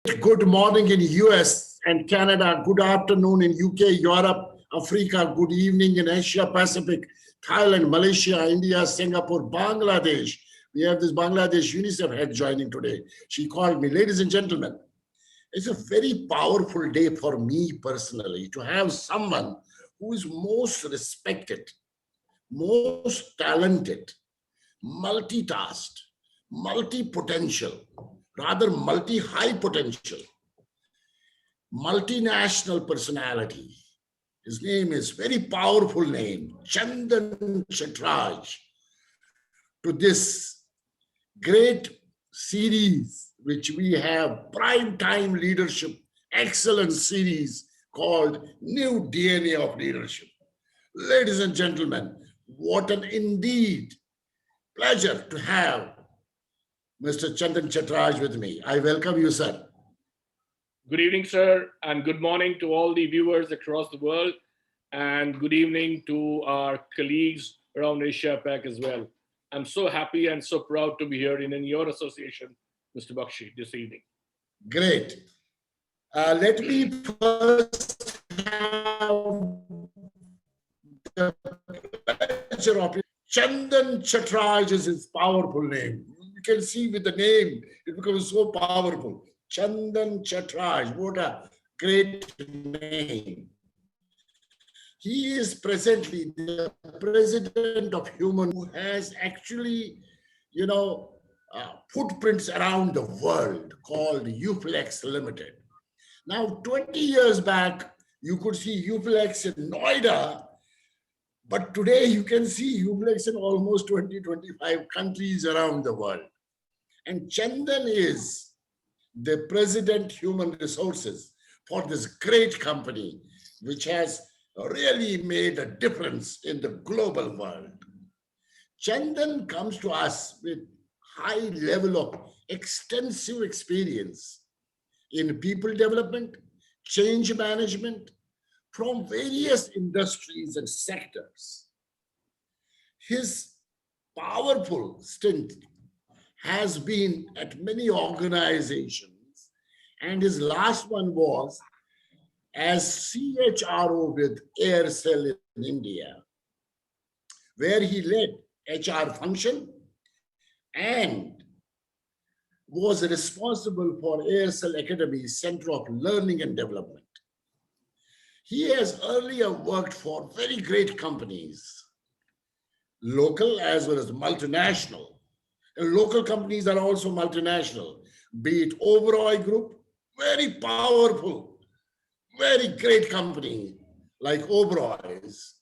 Good morning in US and Canada. Good afternoon in UK, Europe, Africa. Good evening in Asia Pacific, Thailand, Malaysia, India, Singapore, Bangladesh. We have this Bangladesh UNICEF head joining today. She called me, ladies and gentlemen. It's a very powerful day for me personally to have someone who is most respected, most talented, multitasked, multi-potential, rather multi-high potential, multinational personality. His name is very powerful name, Chandan Chattaraj, to this great series which we have, prime time leadership, excellent series called New DNA of Leadership. Ladies and gentlemen, what an indeed pleasure to have Mr. Chandan Chattaraj with me. I welcome you, sir. Good evening, sir, and good morning to all the viewers across the world, and good evening to our colleagues around Asia Pac as well. I'm so happy and so proud to be here in your association, Mr. Bakshi, this evening. Great. Let me first have the pleasure of Chandan Chattaraj is his powerful name. You can see with the name, it becomes so powerful. Chandan Chattaraj, what a great name. He is presently the president of Human, who has actually, footprints around the world called Uflex Limited. Now, 20 years back, you could see Uflex in Noida, but today you can see Uflex in almost 20, 25 countries around the world. And Chandan is the President Human Resources for this great company, which has really made a difference in the global world. Chandan comes to us with high level of extensive experience in people development, change management from various industries and sectors. His powerful stint has been at many organizations, and his last one was as CHRO with Aircel in India, where he led HR function and was responsible for Aircel Academy Center of Learning and Development. He has earlier worked for very great companies, local as well as multinational. And local companies are also multinational, be it Oberoi Group, very powerful, very great company like Oberoi's,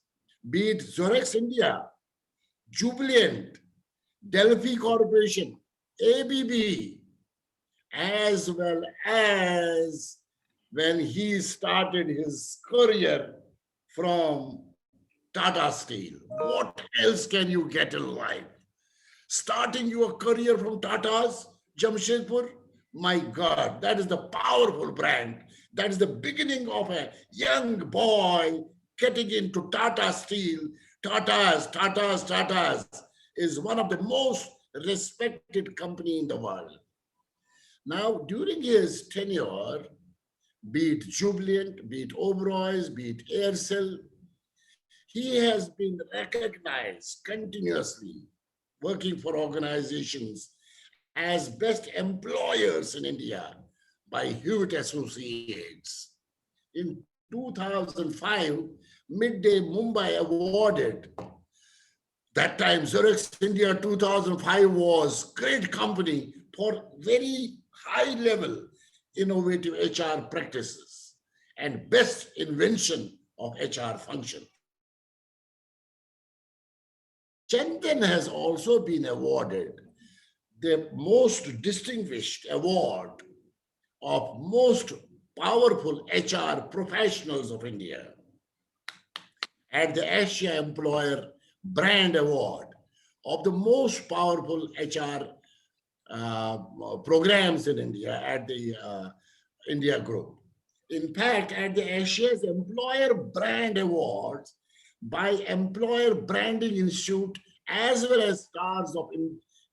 be it Zorex India, Jubilant, Delphi Corporation, ABB, as well as when he started his career from Tata Steel. What else can you get in life? Starting your career from Tata's, Jamshedpur, my God, that is the powerful brand. That is the beginning of a young boy getting into Tata Steel. Tata's is one of the most respected company in the world. Now, during his tenure, be it Jubilant, be it Oberoi's, be it Aircel, he has been recognized continuously working for organizations as best employers in India by Hewitt Associates. In 2005, Midday Mumbai awarded, that time Xerox India 2005 was great company for very high level innovative HR practices and best invention of HR function. Chandan has also been awarded the most distinguished award of most powerful HR professionals of India at the Asia Employer Brand Award of the most powerful HR programs in India at the India Group. In fact, at the Asia's Employer Brand Awards by Employer Branding Institute, as well as Stars of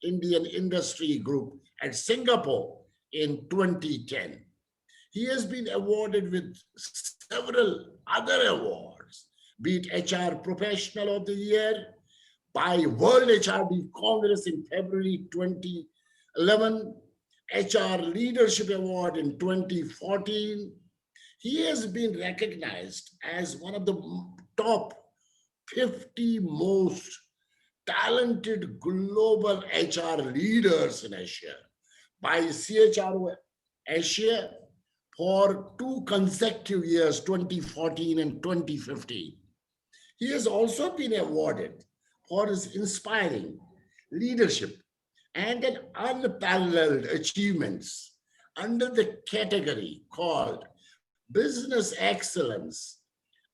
Indian Industry Group at Singapore in 2010. He has been awarded with several other awards, be it HR Professional of the Year by World HRD Congress in February 2011, HR Leadership Award in 2014. He has been recognized as one of the top 50 most talented global HR leaders in Asia by CHRO Asia for two consecutive years, 2014 and 2015. He has also been awarded for his inspiring leadership and an unparalleled achievements under the category called Business Excellence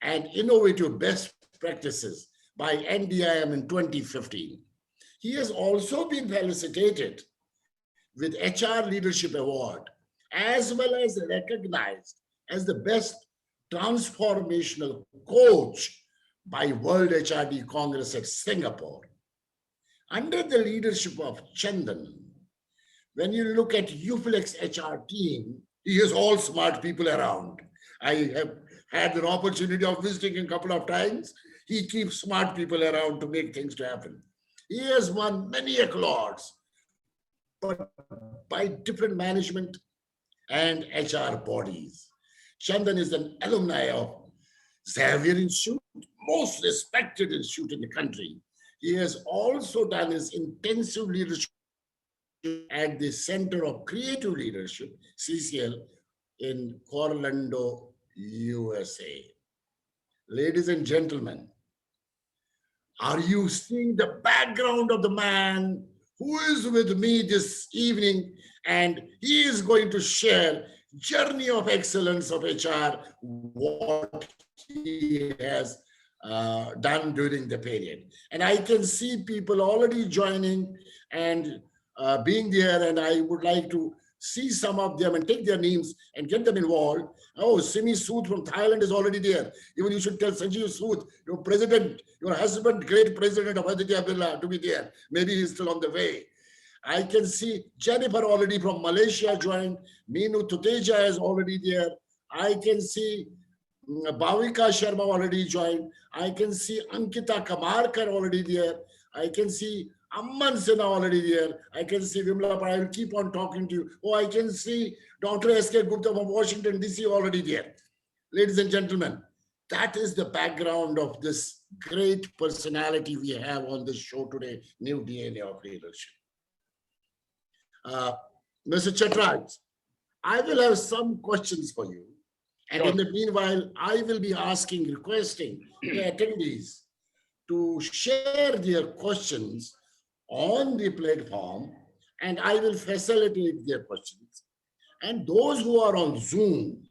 and Innovative Best Practices by NDIM in 2015. He has also been felicitated with HR Leadership Award as well as recognized as the best transformational coach by World HRD Congress at Singapore. Under the leadership of Chandan, when you look at Uflex HR team, he has all smart people around. I have had an opportunity of visiting him a couple of times. He keeps smart people around to make things to happen. He has won many accolades, but by different management and HR bodies. Chandan is an alumni of Xavier Institute, most respected institute in the country. He has also done his intensive leadership at the Center of Creative Leadership, CCL, in Orlando, USA. Ladies and gentlemen, are you seeing the background of the man who is with me this evening? And he is going to share journey of excellence of HR, what he has done during the period. And I can see people already joining and being there, and I would like to see some of them and take their names and get them involved. Oh, Simi Sood from Thailand is already there. Even you should tell Sanjeev Sood, your president, your husband, great president of Aditya Birla, to be there. Maybe he's still on the way. I can see Jennifer already from Malaysia joined. Meenu Tuteja is already there. I can see Bhavika Sharma already joined. I can see Ankita Kamarkar already there. I can see Amman Sinha already there. I can see Vimla, but I will keep on talking to you. Oh, I can see Dr. S.K. Gupta from Washington, D.C. already there. Ladies and gentlemen, that is the background of this great personality we have on this show today, New DNA of Leadership. Mr. Chattaraj, I will have some questions for you. And in the meanwhile, I will be asking, requesting the attendees to share their questions on the platform, and I will facilitate their questions. And those who are on Zoom,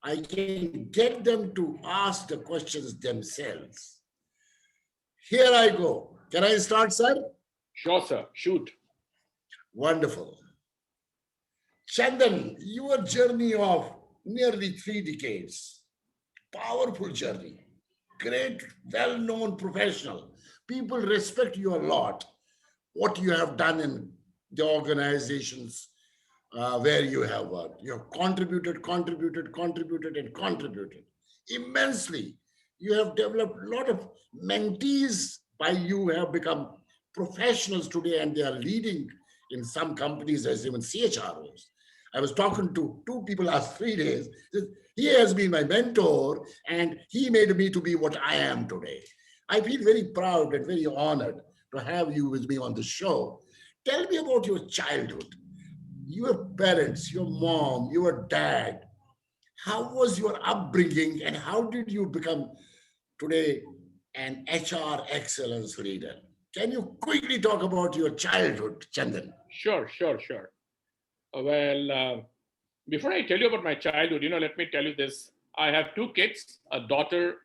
I can get them to ask the questions themselves. Here I go. Can I start, sir? Sure, sir. Shoot. Wonderful. Chandan, your journey of nearly 3 decades, powerful journey, great, well-known professional. People respect you a lot, what you have done in the organizations where you have worked. You have contributed immensely. You have developed a lot of mentees by you have become professionals today, and they are leading in some companies as even CHROs. I was talking to 2 people last 3 days. He has been my mentor and he made me to be what I am today. I feel very proud and very honored to have you with me on the show. Tell me about your childhood, your parents, your mom, your dad. How was your upbringing and how did you become today an HR excellence leader? Can you quickly talk about your childhood, Chandan? Sure. Well, before I tell you about my childhood, let me tell you this. I have 2 kids, a daughter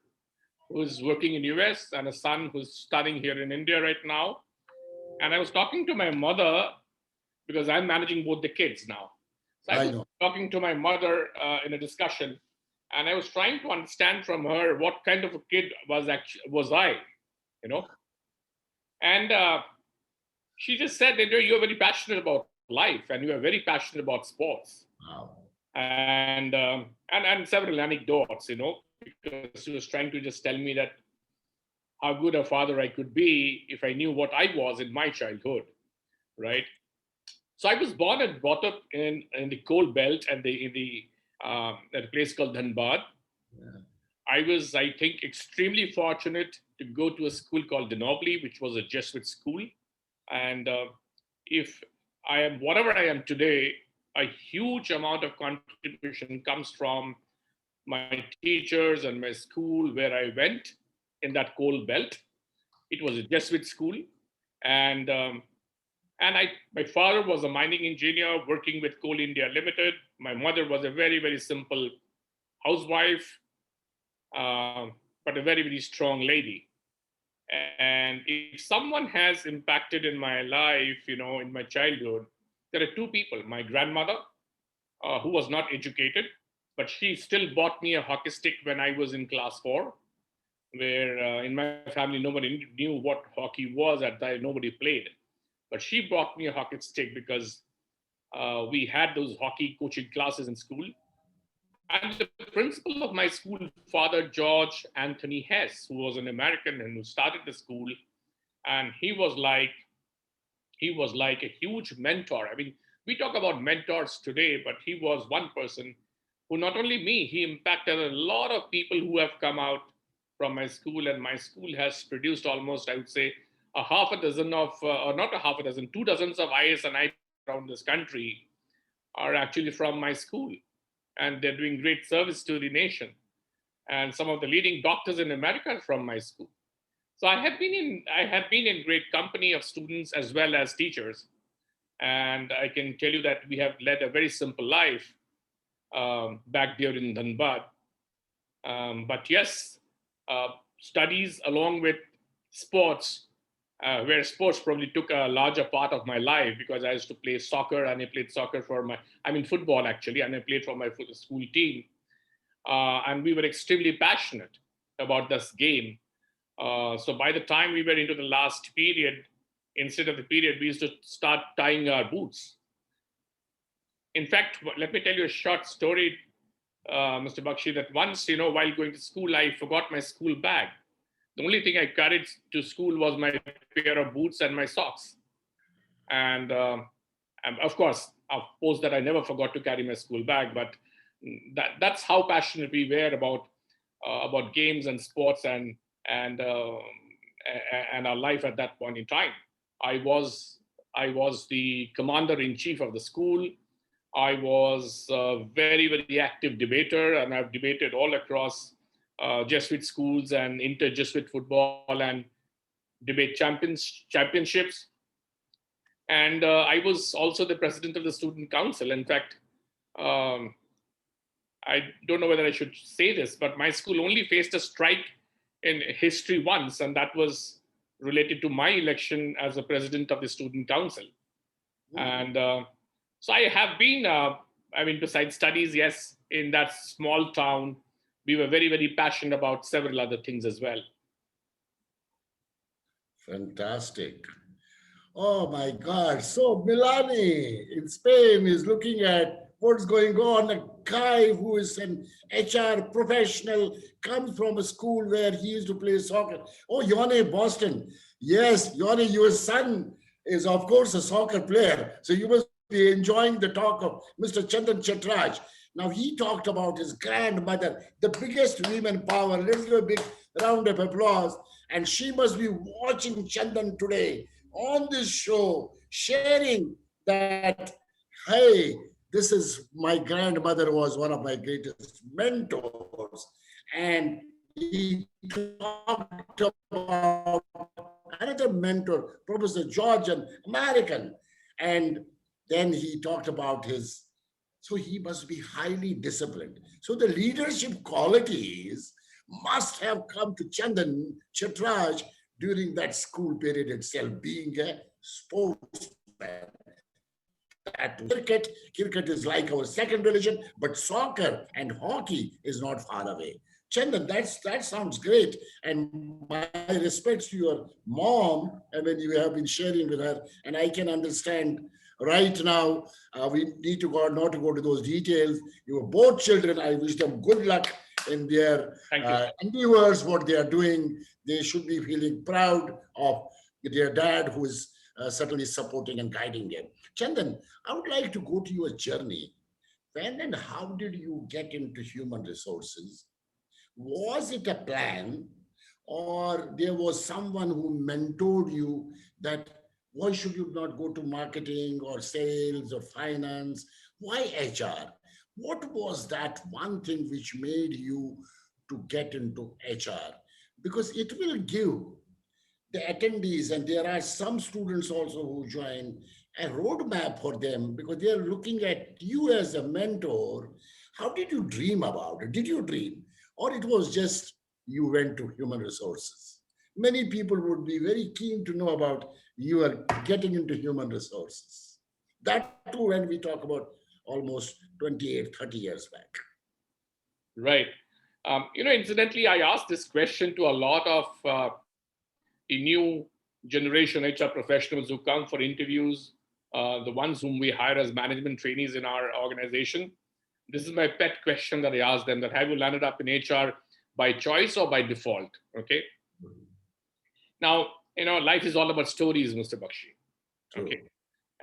who's working in US and a son who's studying here in India right now. And I was talking to my mother because I'm managing both the kids now. So I was talking to my mother in a discussion, and I was trying to understand from her what kind of a kid was I, And she just said that you're very passionate about life and you are very passionate about sports. Wow. and several anecdotes, because she was trying to just tell me that how good a father I could be if I knew what I was in my childhood, right? So I was born and brought up in the coal belt and at a place called Dhanbad. Yeah. I was, I think, extremely fortunate to go to a school called Denobly, which was a Jesuit school. And if I am whatever I am today, a huge amount of contribution comes from my teachers and my school where I went in that coal belt. It was a Jesuit school, and my father was a mining engineer working with Coal India Limited. My mother was a very, very simple housewife, but a very, very strong lady. And if someone has impacted in my life, in my childhood, there are two people. My grandmother, who was not educated, but she still bought me a hockey stick when I was in class four, where in my family nobody knew what hockey was at that. Nobody played. But she bought me a hockey stick because we had those hockey coaching classes in school. And the principal of my school, Father George Anthony Hess, who was an American and who started the school, and he was like a huge mentor. I mean, we talk about mentors today, but he was one person who not only me, he impacted a lot of people who have come out from my school, and my school has produced almost, I would say, a half a dozen of, or not a half a dozen, 2 dozens of IS and IPS around this country are actually from my school, and they're doing great service to the nation. And some of the leading doctors in America are from my school. So I have been in great company of students as well as teachers, and I can tell you that we have led a very simple life back there in Dhanbad. But yes, studies along with sports, where sports probably took a larger part of my life because I used to play soccer, and I played soccer I mean football actually, and I played for my school team. And we were extremely passionate about this game. So by the time we were into the last period, instead of the period, we used to start tying our boots. In fact, let me tell you a short story, Mr. Bakshi, that once, while going to school, I forgot my school bag. The only thing I carried to school was my pair of boots and my socks. And of course, of course, that I never forgot to carry my school bag. But that's how passionate we were about games and sports and and our life at that point in time. I was I was the commander in chief of the school. I was a very, very active debater, and I've debated all across Jesuit schools and inter Jesuit football and championships. And I was also the president of the student council. In fact, um, I don't know whether I should say this, but my school only faced a strike in history once, and that was related to my election as a president of the student council. And so I have been, I mean, besides studies, yes, in that small town, we were very, very passionate about several other things as well. Fantastic. Oh my God. So Milani in Spain is looking at what's going on. A guy who is an HR professional comes from a school where he used to play soccer. Oh, Yone, Boston. Yes, Yone, your son is, of course, a soccer player. So you must be enjoying the talk of Mr. Chandan Chattaraj. Now, he talked about his grandmother, the biggest women power. Let's give a big round of applause. And she must be watching Chandan today on this show, sharing that, hey, this is my grandmother was one of my greatest mentors. And he talked about another mentor, Professor George, an American. And then he talked about his, so he must be highly disciplined. So the leadership qualities must have come to Chandan Chatraj during that school period itself, being a sportsman. That cricket is like our second religion, but soccer and hockey is not far away. Chandan, that sounds great. And my respects to your mom, and when you have been sharing with her, and I can understand right now. We need to go, not to go to those details. Your both children, I wish them good luck in their Thank you. endeavors, what they are doing. They should be feeling proud of their dad, who is certainly supporting and guiding them. Chandan, I would like to go to your journey. When and how did you get into human resources? Was it a plan, or there was someone who mentored you that why should you not go to marketing or sales or finance? Why HR? What was that one thing which made you to get into HR? Because it will give the attendees, and there are some students also who join, a roadmap for them, because they are looking at you as a mentor. How did you dream about it? Did you dream, or it was just you went to human resources? Many people would be very keen to know about you are getting into human resources. That too, when we talk about almost 28, 30 years back. Right. Incidentally, I asked this question to a lot of the new generation HR professionals who come for interviews, the ones whom we hire as management trainees in our organization. This is my pet question that I ask them: that have you landed up in HR by choice or by default? Okay. Now, life is all about stories, Mr. Bakshi. Okay. True.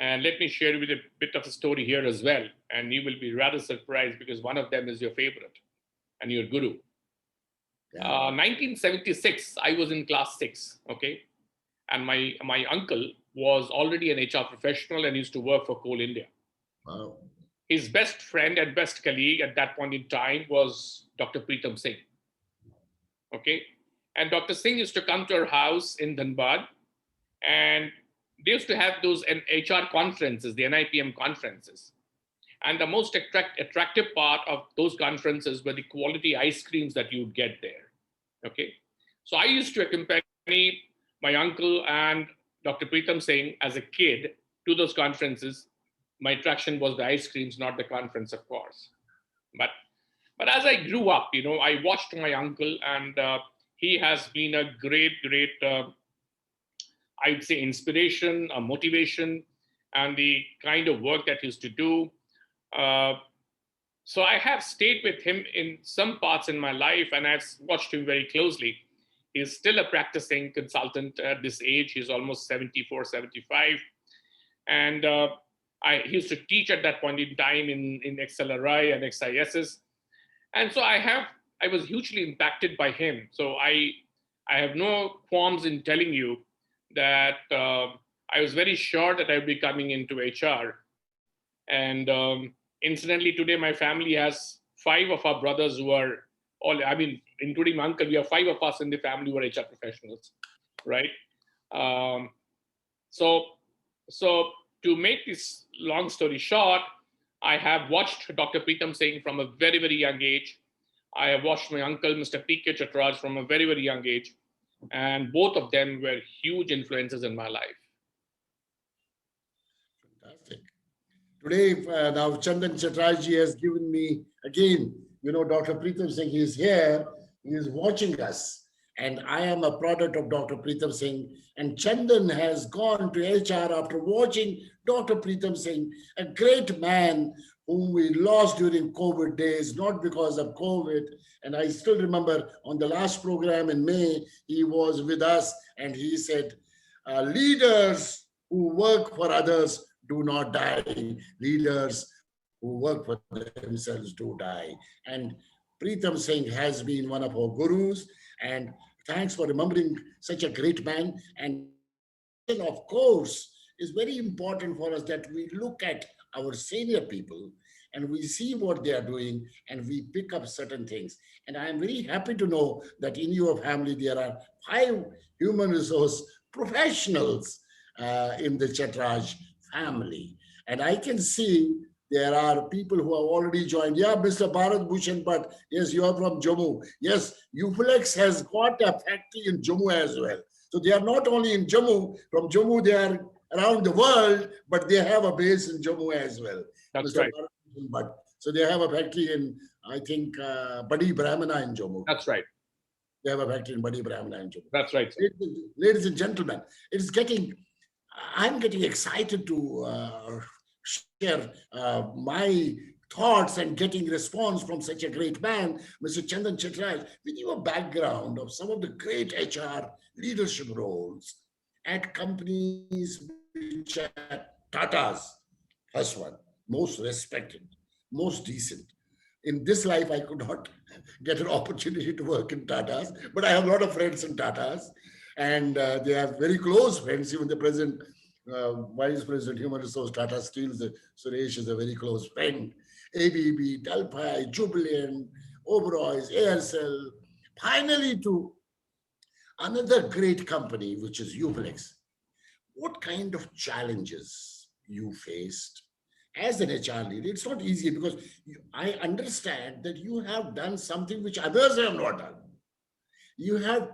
And let me share with you a bit of a story here as well. And you will be rather surprised because one of them is your favorite and your guru. Yeah. 1976, I was in class 6, okay? And my uncle was already an HR professional and used to work for Coal India. Wow. His best friend and best colleague at that point in time was Dr. Pritam Singh, okay? And Dr. Singh used to come to our house in Dhanbad, and they used to have those HR conferences, the NIPM conferences. And the most attractive part of those conferences were the quality ice creams that you'd get there. Okay. So I used to accompany my uncle and Dr. Pritam Singh as a kid to those conferences. My attraction was the ice creams, not the conference, of course. But as I grew up, I watched my uncle, and he has been a great, I'd say, inspiration, motivation, and the kind of work that he used to do. Uh, so I have stayed with him in some parts in my life, and I've watched him very closely. He's still a practicing consultant at this age. He's almost 74, 75. And he used to teach at that point in time in XLRI and XISs. And so I was hugely impacted by him. So I have no qualms in telling you that I was very sure that I would be coming into HR. And incidentally, today my family has 5 of our brothers who are including my uncle, we have 5 of us in the family who are HR professionals, right? Um, so, so to make this long story short, I have watched Dr. Pritam Singh from a very, very young age. I have watched my uncle, Mr. P.K. Chattaraj, from a very, very young age. And both of them were huge influences in my life. Fantastic. Today, now Chandan Chattarji has given me again, Dr. Pritam Singh, he is here, he is watching us. And I am a product of Dr. Pritam Singh. And Chandan has gone to HR after watching Dr. Pritam Singh, a great man whom we lost during COVID days, not because of COVID. And I still remember on the last program in May, he was with us and he said, leaders who work for others do not die. Leaders who work for themselves do die. And Pritam Singh has been one of our gurus. And thanks for remembering such a great man. And of course, is very important for us that we look at our senior people and we see what they are doing and we pick up certain things. And I am very happy to know that in your family there are 5 human resource professionals in the Chattaraj family. And I can see there are people who have already joined. Yeah, Mr. Bharat Bhushan Bhatt. Yes, you are from Jammu. Yes, Uflex has got a factory in Jammu as well. So they are not only in Jammu, from Jammu they are around the world, but they have a base in Jammu as well. That's Mr. right. Bharat Bhushan Bhatt. So they have a factory in, I think, Badi Brahmana in Jammu. That's right. They have a factory in Badi Brahmana in Jammu. That's right, sir. Ladies and gentlemen, it's getting, I'm getting excited to share my thoughts and getting response from such a great man, Mr. Chandan Chattaraj, with your background of some of the great HR leadership roles at companies which are Tata's first one, most respected, most decent. In this life, I could not get an opportunity to work in Tata's, but I have a lot of friends in Tata's, and they are very close friends. Even the present Vice President Human Resource Tata Steel's Suresh is a very close friend. ABB, Delphi, Jubilant, Oberoi's, Aircel, finally to another great company, which is Uplex. What kind of challenges you faced as an HR leader? It's not easy because I understand that you have done something which others have not done. You have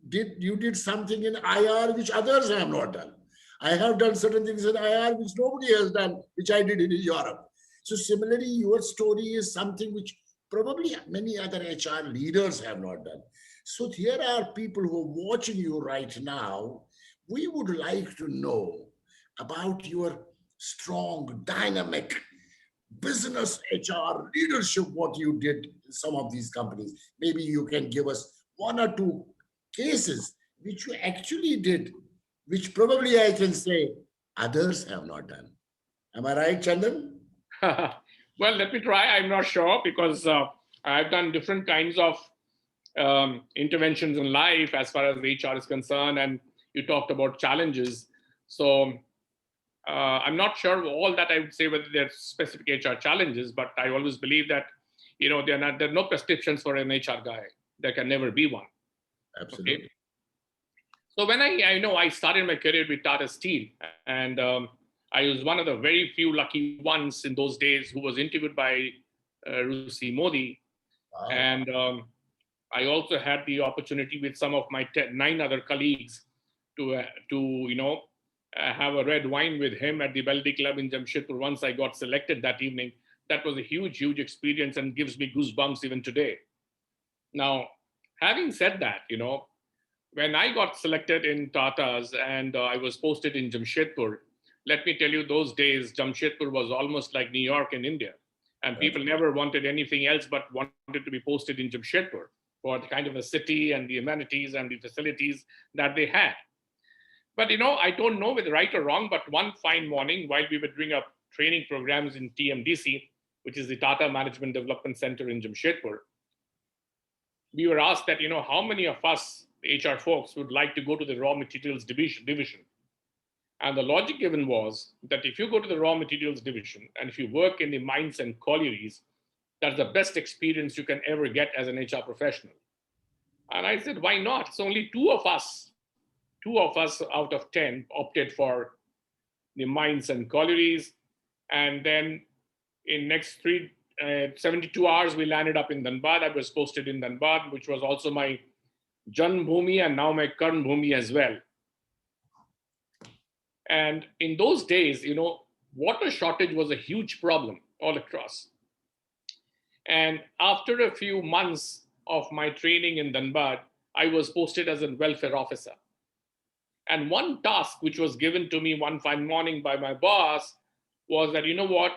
did something in IR which others have not done. I have done certain things in IR which nobody has done, which I did in Europe. So similarly, your story is something which probably many other HR leaders have not done. So here are people who are watching you right now. We would like to know about your strong, dynamic business HR leadership, what you did in some of these companies. Maybe you can give us one or two cases which you actually did, which probably I can say others have not done. Am I right, Chandan? Well, let me try. I'm not sure because I've done different kinds of interventions in life as far as HR is concerned, and you talked about challenges. So I'm not sure all that I would say whether they're specific HR challenges, but I always believe that there are no prescriptions for an HR guy. There can never be one. Okay. Absolutely. So when I started my career with Tata Steel, and I was one of the very few lucky ones in those days who was interviewed by Rusi Modi, Wow. and I also had the opportunity with some of my 9 other colleagues to have a red wine with him at the Baldi Club in Jamshedpur once I got selected that evening. That was a huge experience and gives me goosebumps even today. Now, having said that, when I got selected in Tata's and I was posted in Jamshedpur, let me tell you, those days, Jamshedpur was almost like New York in India. And people never wanted anything else but wanted to be posted in Jamshedpur for the kind of a city and the amenities and the facilities that they had. But, I don't know whether right or wrong, but one fine morning while we were doing our training programs in TMDC, which is the Tata Management Development Center in Jamshedpur, we were asked that, how many of us, the HR folks, would like to go to the raw materials division. And the logic given was that if you go to the raw materials division and if you work in the mines and collieries, that's the best experience you can ever get as an HR professional. And I said, why not? It's only two of us out of 10 opted for the mines and collieries. And then in next 72 hours, we landed up in Dhanbad. I was posted in Dhanbad, which was also my Janmbhumi and now my Karn Bhumi as well. And in those days, water shortage was a huge problem all across. And after a few months of my training in Dhanbad, I was posted as a welfare officer. And one task which was given to me one fine morning by my boss was that,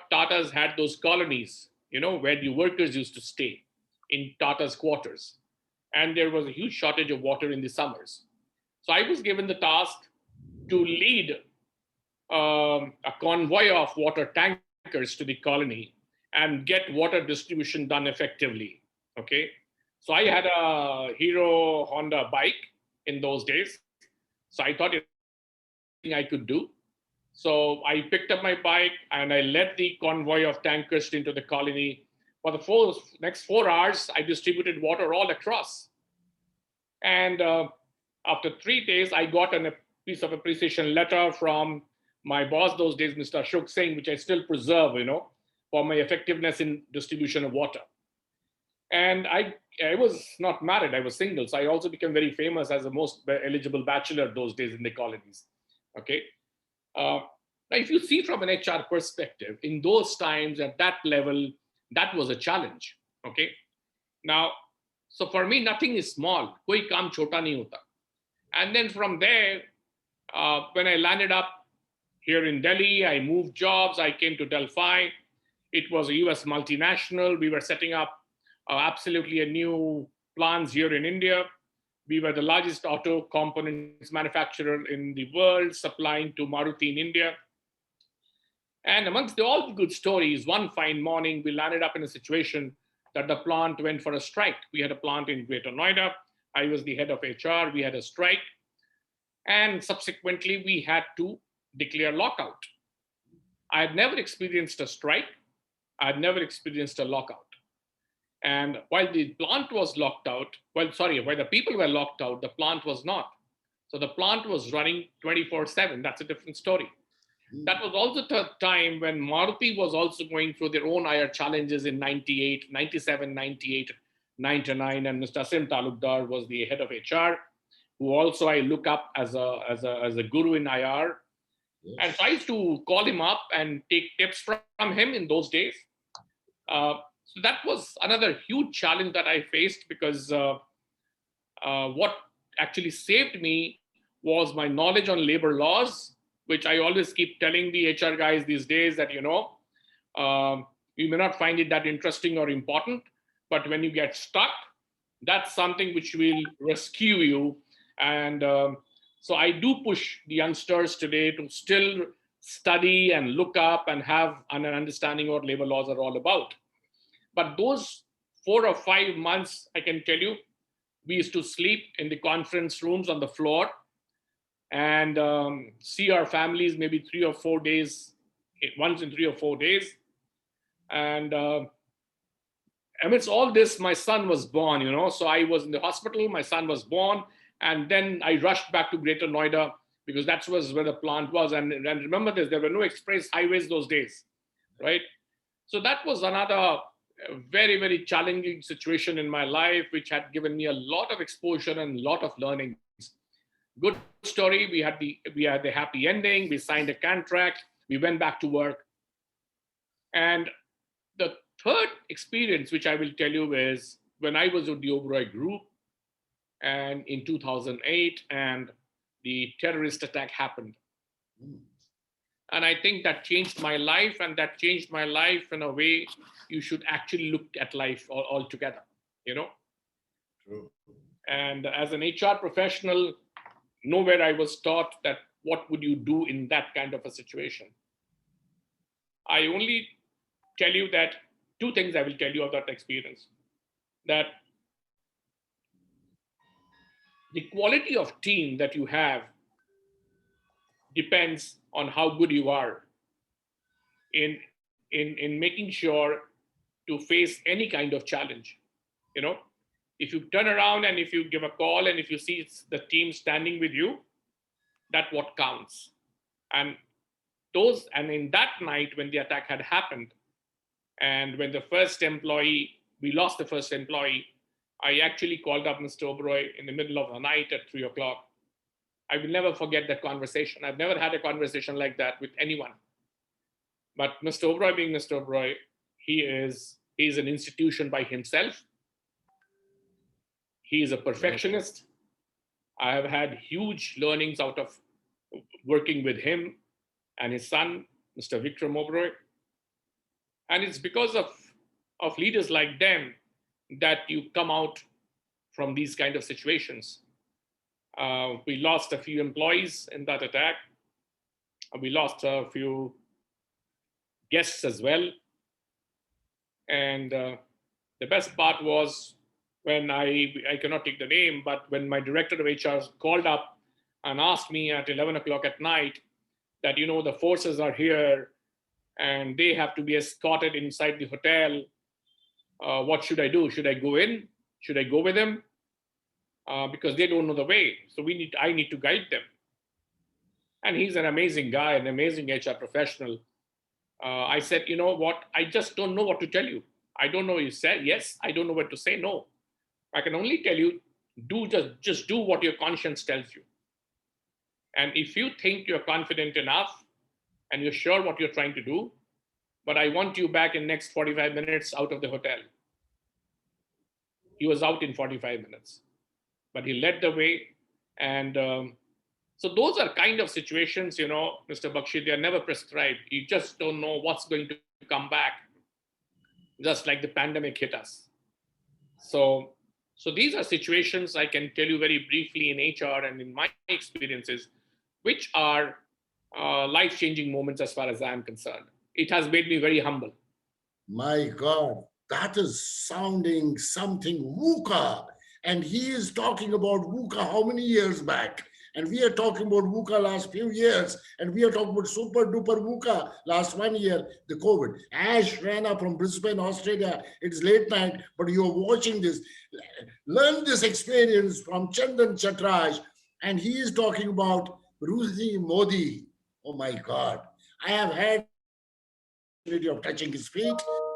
Tata's had those colonies, where the workers used to stay in Tata's quarters. And there was a huge shortage of water in the summers. So I was given the task to lead a convoy of water tankers to the colony and get water distribution done effectively. Okay. So I had a Hero Honda bike in those days. So I thought I could do. So I picked up my bike and I led the convoy of tankers into the colony. For the next 4 hours, I distributed water all across. And after 3 days, I got a piece of appreciation letter from my boss those days, Mr. Ashok Singh, which I still preserve, for my effectiveness in distribution of water. And I was not married, I was single. So I also became very famous as the most eligible bachelor those days in the colonies. Okay. Now, if you see from an HR perspective, in those times at that level, that was a challenge. Okay. Now, so for me, nothing is small. Koi kaam chota nahi hota. And then from there, when I landed up here in Delhi. I moved jobs. I came to Delphi. It was a US multinational. We were setting up absolutely a new plants here in India. We were the largest auto components manufacturer in the world, supplying to Maruti in India. And amongst all the good stories, one fine morning, we landed up in a situation that the plant went for a strike. We had a plant in Greater Noida. I was the head of HR. We had a strike. And subsequently, we had to declare lockout. I had never experienced a strike. I had never experienced a lockout. And while the plant was locked out, while the people were locked out, the plant was not. So the plant was running 24/7. That's a different story. That was also the time when Maruti was also going through their own IR challenges in 98, 97, 98, 99. And Mr. Asim Talukdar was the head of HR, who also I look up as a guru in IR. Yes. And so I used to call him up and take tips from him in those days. So that was another huge challenge that I faced, because what actually saved me was my knowledge on labor laws, which I always keep telling the HR guys these days that, you may not find it that interesting or important, but when you get stuck, that's something which will rescue you. And so I do push the youngsters today to still study and look up and have an understanding what labor laws are all about. But those 4 or 5 months, I can tell you, we used to sleep in the conference rooms on the floor and see our families maybe 3 or 4 days, once in 3 or 4 days. And amidst all this, my son was born, So I was in the hospital, my son was born. And then I rushed back to Greater Noida, because that was where the plant was. And remember this, there were no express highways those days, right? So that was another very, very challenging situation in my life, which had given me a lot of exposure and a lot of learnings. Good story. We had the happy ending. We signed a contract. We went back to work. And the third experience, which I will tell you, is when I was with the Oberoi Group, and in 2008, and the terrorist attack happened. And I think that changed my life, and that changed my life in a way you should actually look at life altogether, True. And as an HR professional, nowhere I was taught that what would you do in that kind of a situation. I only tell you that 2 things I will tell you of that experience. That the quality of team that you have depends on how good you are in making sure to face any kind of challenge. If you turn around and if you give a call and if you see the team standing with you, that's what counts. And in that night when the attack had happened, and when we lost the first employee, I actually called up Mr. Oberoi in the middle of the night at 3 o'clock. I will never forget that conversation. I've never had a conversation like that with anyone. But Mr. Oberoi, being Mr. Oberoi, he's an institution by himself. He is a perfectionist. I have had huge learnings out of working with him and his son, Mr. Vikram Oberoi. And it's because of leaders like them that you come out from these kind of situations. We lost a few employees in that attack. We lost a few guests as well. And the best part was when I cannot take the name, but when my director of HR called up and asked me at 11 o'clock at night that, the forces are here and they have to be escorted inside the hotel. What should I do? Should I go in? Should I go with them? Because they don't know the way. So I need to guide them. And he's an amazing guy, an amazing HR professional. I said, you know what? I just don't know what to tell you. I don't know. You said yes. I don't know what to say. No. I can only tell you, just do what your conscience tells you. And if you think you're confident enough and you're sure what you're trying to do, but I want you back in next 45 minutes out of the hotel. He was out in 45 minutes, but he led the way. And So those are kind of situations, Mr. Bakshi, they are never prescribed. You just don't know what's going to come back, just like the pandemic hit us. So, so these are situations I can tell you very briefly in HR and in my experiences, which are life-changing moments as far as I am concerned. It has made me very humble. My God, that is sounding something VUCA. And he is talking about VUCA how many years back? And we are talking about VUCA last few years. And we are talking about super duper VUCA last 1 year, the COVID. Ash Rana from Brisbane, Australia. It's late night, but you're watching this. Learn this experience from Chandan Chattaraj. And he is talking about Rusi Modi. Oh my God. I have had the opportunity of touching his feet.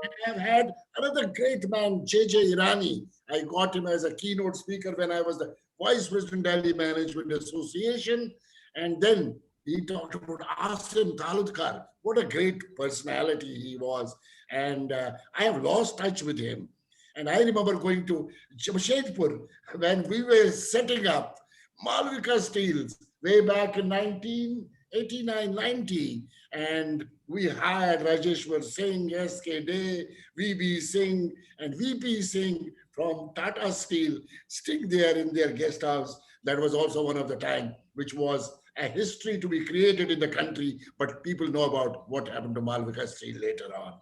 And I have had another great man, JJ Irani. I got him as a keynote speaker when I was the Vice President Delhi Management Association. And then he talked about Asim Talukar. What a great personality he was. And I have lost touch with him. And I remember going to Jamshedpur when we were setting up Malvika Steels way back in 1989 90. And we hired Rajeshwar Singh, S.K. Day, V.B. Singh, and V.P. Singh from Tata Steel, sitting there in their guest house. That was also one of the time, which was a history to be created in the country, but people know about what happened to Malvika Steel later on.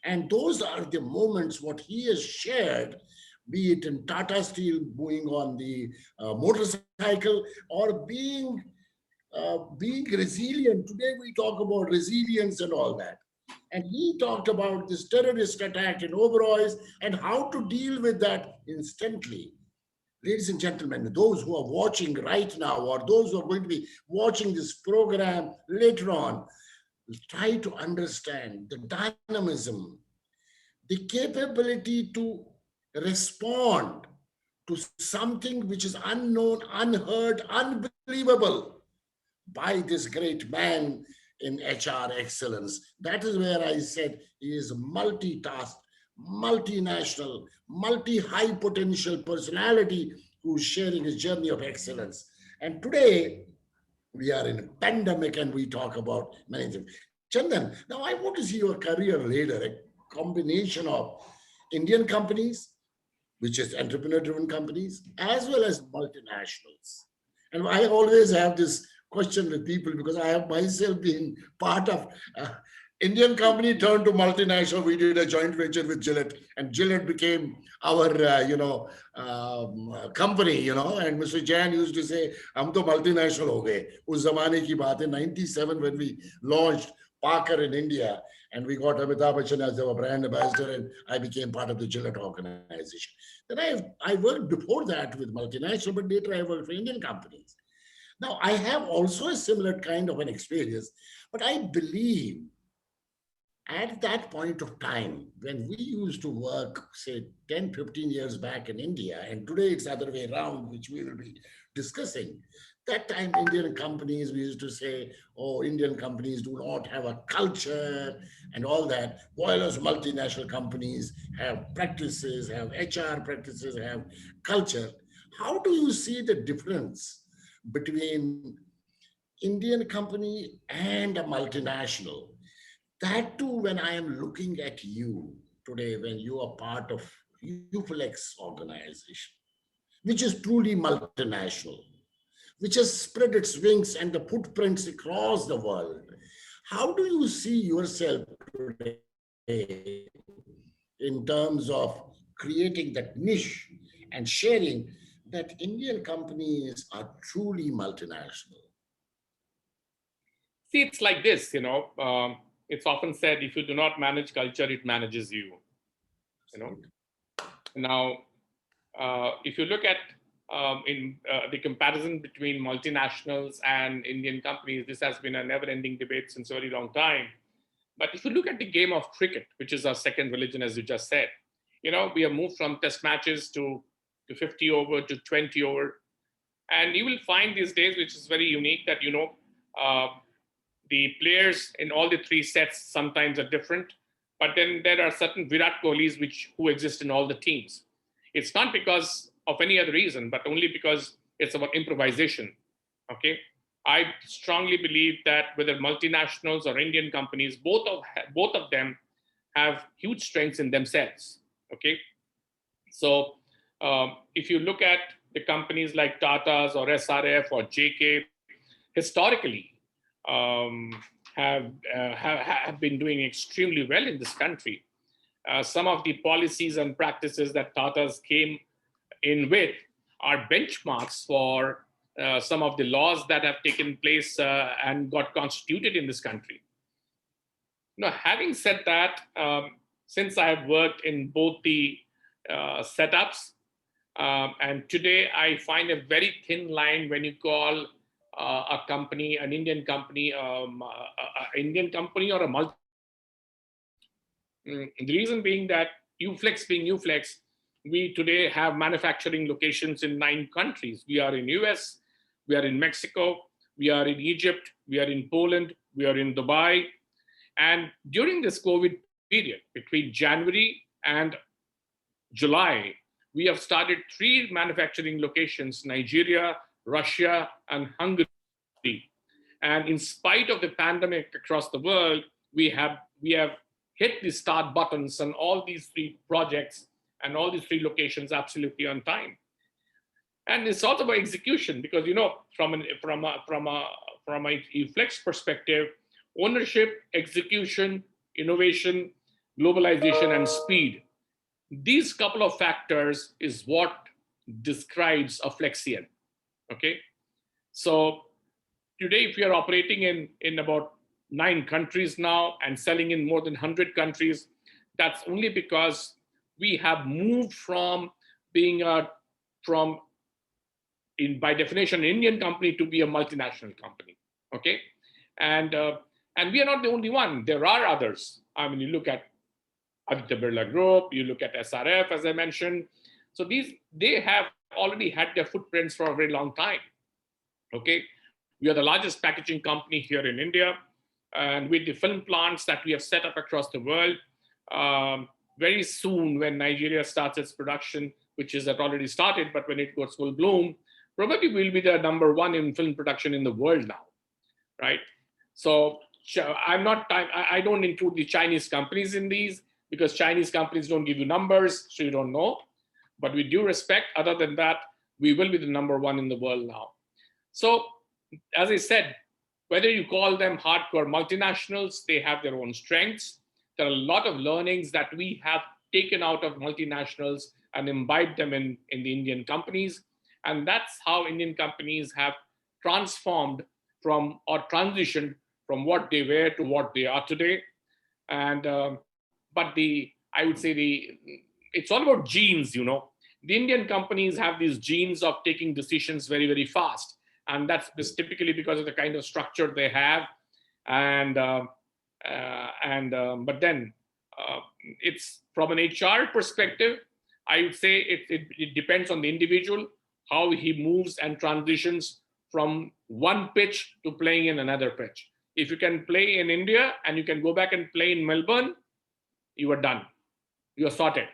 And those are the moments what he has shared, be it in Tata Steel moving on the motorcycle or being resilient. Today we talk about resilience and all that. And he talked about this terrorist attack in Oberois and how to deal with that instantly. Ladies and gentlemen, those who are watching right now or those who are going to be watching this program later on, try to understand the dynamism, the capability to respond to something which is unknown, unheard, unbelievable by this great man in HR excellence. That is where I said he is multitask, multinational, multi-high potential personality who's sharing his journey of excellence. And today, we are in a pandemic and we talk about many things. Chandan, now I want to see your career later, a combination of Indian companies, which is entrepreneur-driven companies, as well as multinationals. And I always have this question with people because I have myself been part of Indian company turned to multinational. We did a joint venture with Gillette, and Gillette became our, company, And Mr. Jain used to say, "Hum to multinational ho gaye." Us zamane ki baat hai, 97 when we launched Parker in India, and we got Amitabh Bachchan as our brand ambassador, and I became part of the Gillette organization. Then I worked before that with multinational, but later I worked for Indian companies. Now, I have also a similar kind of an experience, but I believe at that point of time, when we used to work, say 10, 15 years back in India, and today it's the other way around, which we will be discussing. That time, Indian companies, we used to say, oh, Indian companies do not have a culture and all that. While as multinational companies have practices, have HR practices, have culture. How do you see the difference between Indian company and a multinational? That too, when I am looking at you today, when you are part of UFLEX organization, which is truly multinational, which has spread its wings and the footprints across the world, how do you see yourself today in terms of creating that niche and sharing that Indian companies are truly multinational? See, it's like this, it's often said, if you do not manage culture, it manages you, you know. Now, if you look at in the comparison between multinationals and Indian companies, this has been a never-ending debate since a very long time. But if you look at the game of cricket, which is our second religion, as you just said, we have moved from test matches to 50 over to 20 over. And you will find these days, which is very unique, that, uh, the players in all the three sets sometimes are different. But then there are certain Virat Kohlis who exist in all the teams. It's not because of any other reason, but only because it's about improvisation. Okay. I strongly believe that whether multinationals or Indian companies, both of them have huge strengths in themselves. Okay, so if you look at the companies like Tata's or SRF or JK, historically um, have been doing extremely well in this country. Some of the policies and practices that Tata's came in with are benchmarks for some of the laws that have taken place and got constituted in this country. Now, having said that, since I have worked in both the setups, and today I find a very thin line when you call a company, an Indian company, Indian company or a multinational company. The reason being that Uflex being Uflex, we today have manufacturing locations in 9 countries. We are in US, we are in Mexico, we are in Egypt, we are in Poland, we are in Dubai. And during this COVID period, between January and July, we have started 3 manufacturing locations: Nigeria, Russia, and Hungary. And in spite of the pandemic across the world, we have hit the start buttons on all these 3 projects and all these 3 locations absolutely on time. And it's also about execution, because from a flex perspective, ownership, execution, innovation, globalization, and speed, these couple of factors is what describes a flexian. Okay, so today, if we are operating in about 9 countries now and selling in more than 100 countries, that's only because we have moved from being a from in by definition Indian company to be a multinational company. Okay, and and we are not the only one. There are others. I mean, you look at Aditya Birla Group, you look at SRF, as I mentioned. So they have already had their footprints for a very long time. Okay, we are the largest packaging company here in India, and with the film plants that we have set up across the world, very soon when Nigeria starts its production, which is that already started, but when it goes full bloom, probably we'll be the number 1 in film production in the world now, right? So I don't include the Chinese companies in these, because Chinese companies don't give you numbers, so you don't know. But with due respect, other than that, we will be the number 1 in the world now. So, as I said, whether you call them hardcore multinationals, they have their own strengths. There are a lot of learnings that we have taken out of multinationals and imbibed them in the Indian companies. And that's how Indian companies have transformed from or transitioned from what they were to what they are today. And but I would say it's all about genes. The Indian companies have these genes of taking decisions very, very fast, and that's typically because of the kind of structure they have. And but then it's from an HR perspective, I would say it depends on the individual, how he moves and transitions from one pitch to playing in another pitch. If you can play in India and you can go back and play in Melbourne, you are done. You are sorted.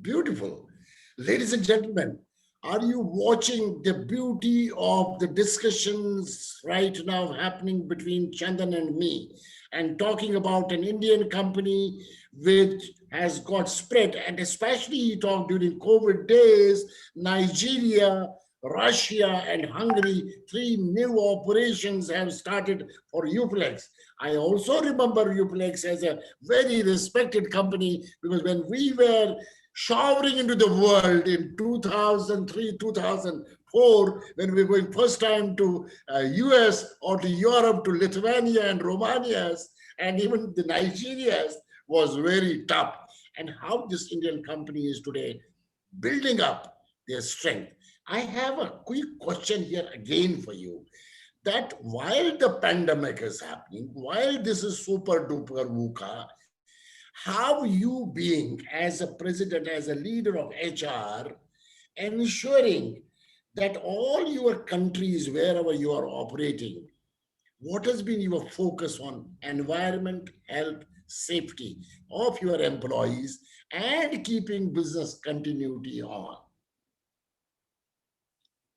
Beautiful. Ladies and gentlemen, are you watching the beauty of the discussions right now happening between Chandan and me, and talking about an Indian company which has got spread, and especially he talked during COVID days, Nigeria, Russia, and Hungary, 3 new operations have started for Uplex. I also remember Uplex as a very respected company, because when we were showering into the world in 2003, 2004, when we were going first time to US or to Europe, to Lithuania and Romania, and even the Nigerias, was very tough. And how this Indian company is today building up their strength. I have a quick question here again for you, that while the pandemic is happening, while this is super duper VUCA, how you being as a president, as a leader of HR, ensuring that all your countries, wherever you are operating, what has been your focus on environment, health, safety of your employees, and keeping business continuity on?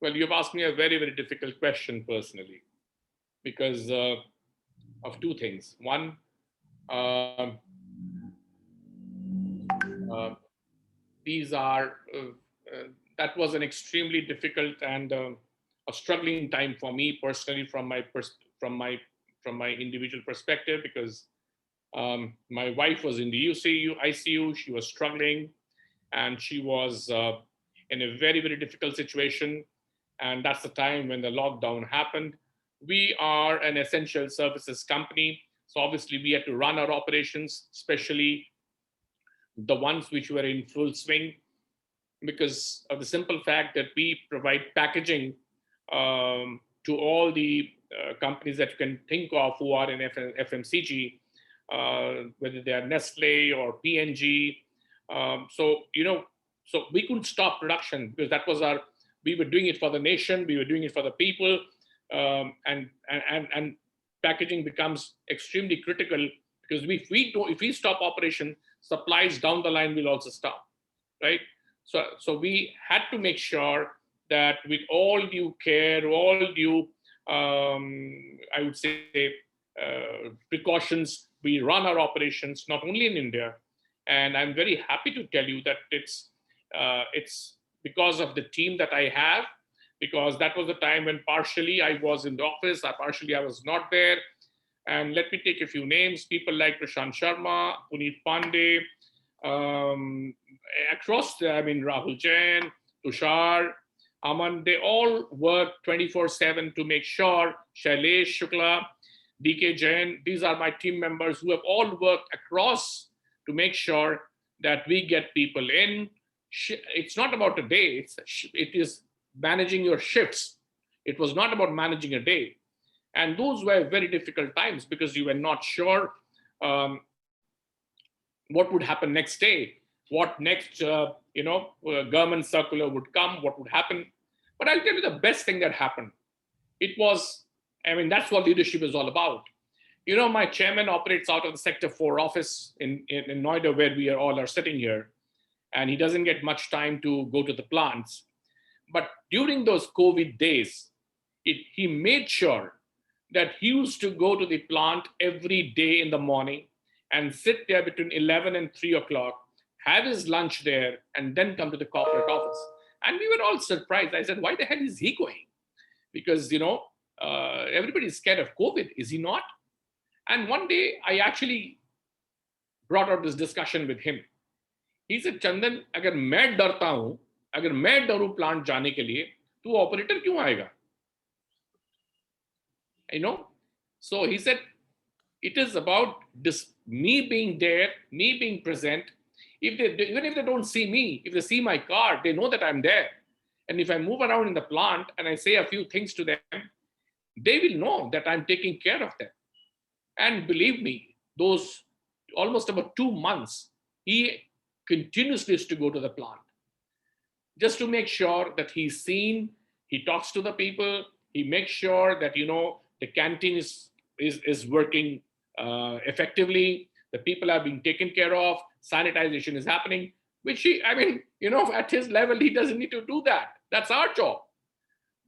Well, you've asked me a very, very difficult question personally because of two things. One, um, uh, these are that was an extremely difficult and a struggling time for me personally from my individual perspective because my wife was in the ICU. She was struggling, and she was in a very, very difficult situation. And that's the time when the lockdown happened. We are an essential services company. So obviously, we had to run our operations, especially the ones which were in full swing, because of the simple fact that we provide packaging to all the companies that you can think of who are in FMCG, whether they are Nestle or P&G. So we couldn't stop production because that was we were doing it for the nation, we were doing it for the people, and packaging becomes extremely critical because if we stop operation, supplies down the line will also stop, right? So we had to make sure that with all due care, all due, I would say, precautions, we run our operations not only in India, and I'm very happy to tell you that it's because of the team that I have, because that was the time when partially I was in the office, partially I was not there. And let me take a few names: people like Prashant Sharma, Puneet Pandey, I mean, Rahul Jain, Tushar, Aman, they all work 24/7 to make sure. Shailesh Shukla, DK Jain, these are my team members who have all worked across to make sure that we get people in. It's not about a day, it is managing your shifts. It was not about managing a day. And those were very difficult times because you were not sure um, what would happen next day, what next, government circular would come, what would happen. But I'll tell you the best thing that happened. It was, I mean, that's what leadership is all about. You know, my chairman operates out of the Sector 4 office in Noida, where we are all are sitting here, and he doesn't get much time to go to the plants. But during those COVID days, he made sure that he used to go to the plant every day in the morning and sit there between 11 and 3 o'clock, have his lunch there, and then come to the corporate office. And we were all surprised. I said, why the hell is he going? Because, everybody's scared of COVID. Is he not? And one day I actually brought out this discussion with him. He said, Chandan, अगर मैं डरता हूं, अगर मैं डरूं plant जाने के लिए, तो ऑपरेटर क्यों आएगा? You know? So he said, it is about this, me being there, me being present. Even if they don't see me, if they see my car, they know that I'm there. And if I move around in the plant and I say a few things to them, they will know that I'm taking care of them. And believe me, those almost about 2 months, he continuously used to go to the plant just to make sure that he's seen, he talks to the people, he makes sure that, the canteen is working effectively, the people are being taken care of, sanitization is happening, which at his level, he doesn't need to do that. That's our job.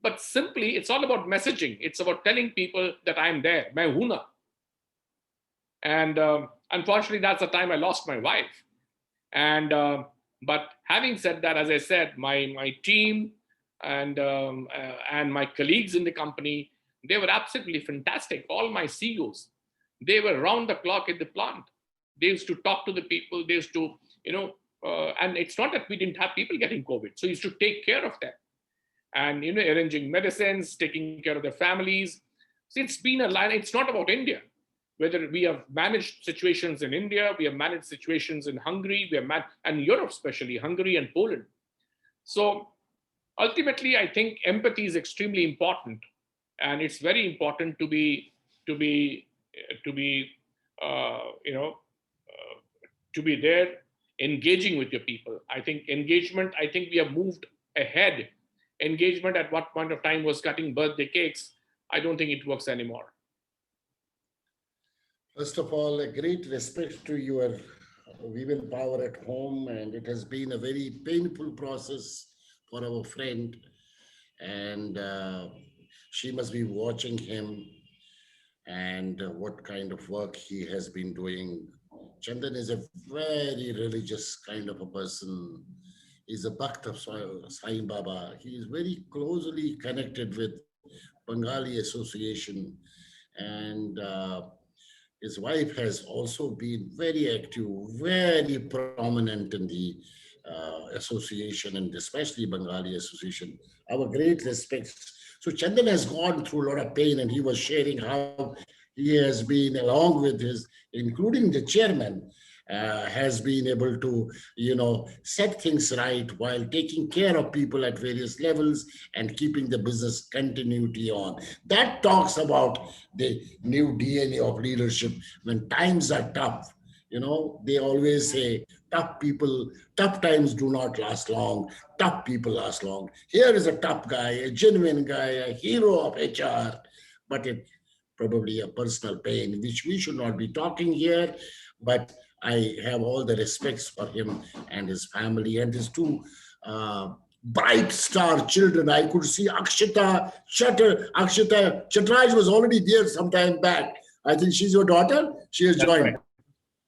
But simply, it's all about messaging. It's about telling people that I'm there, main hoon na. And unfortunately, that's the time I lost my wife. And but having said that, as I said, my team and my colleagues in the company, they were absolutely fantastic. All my CEOs, they were round the clock at the plant. They used to talk to the people. They used to, and it's not that we didn't have people getting COVID. So he used to take care of them and, arranging medicines, taking care of their families. So it's been a line. It's not about India. Whether we have managed situations in India, we have managed situations in Hungary, and Europe, especially Hungary and Poland. So ultimately, I think empathy is extremely important, and it's very important to be there, engaging with your people. I think engagement. I think we have moved ahead. Engagement at what point of time was cutting birthday cakes. I don't think it works anymore. First of all, a great respect to your women power at home, and it has been a very painful process for our friend. and she must be watching him and what kind of work he has been doing. Chandan is a very religious kind of a person. He's a Bhakt of Sai Baba. He is very closely connected with Bengali Association, and his wife has also been very active, very prominent in the association, and especially Bengali Association. Our great respects. So Chandan has gone through a lot of pain, and he was sharing how he has been, along with his, including the chairman, has been able to, set things right while taking care of people at various levels and keeping the business continuity on. That talks about the new DNA of leadership when times are tough. They always say tough times do not last long, tough people last long. Here is a tough guy, a genuine guy, a hero of HR, but it probably a personal pain, which we should not be talking here. But I have all the respects for him and his family and his two bright star children. I could see Akshita Chattaraj was already there some time back. I think she's your daughter. She has That's joined. right.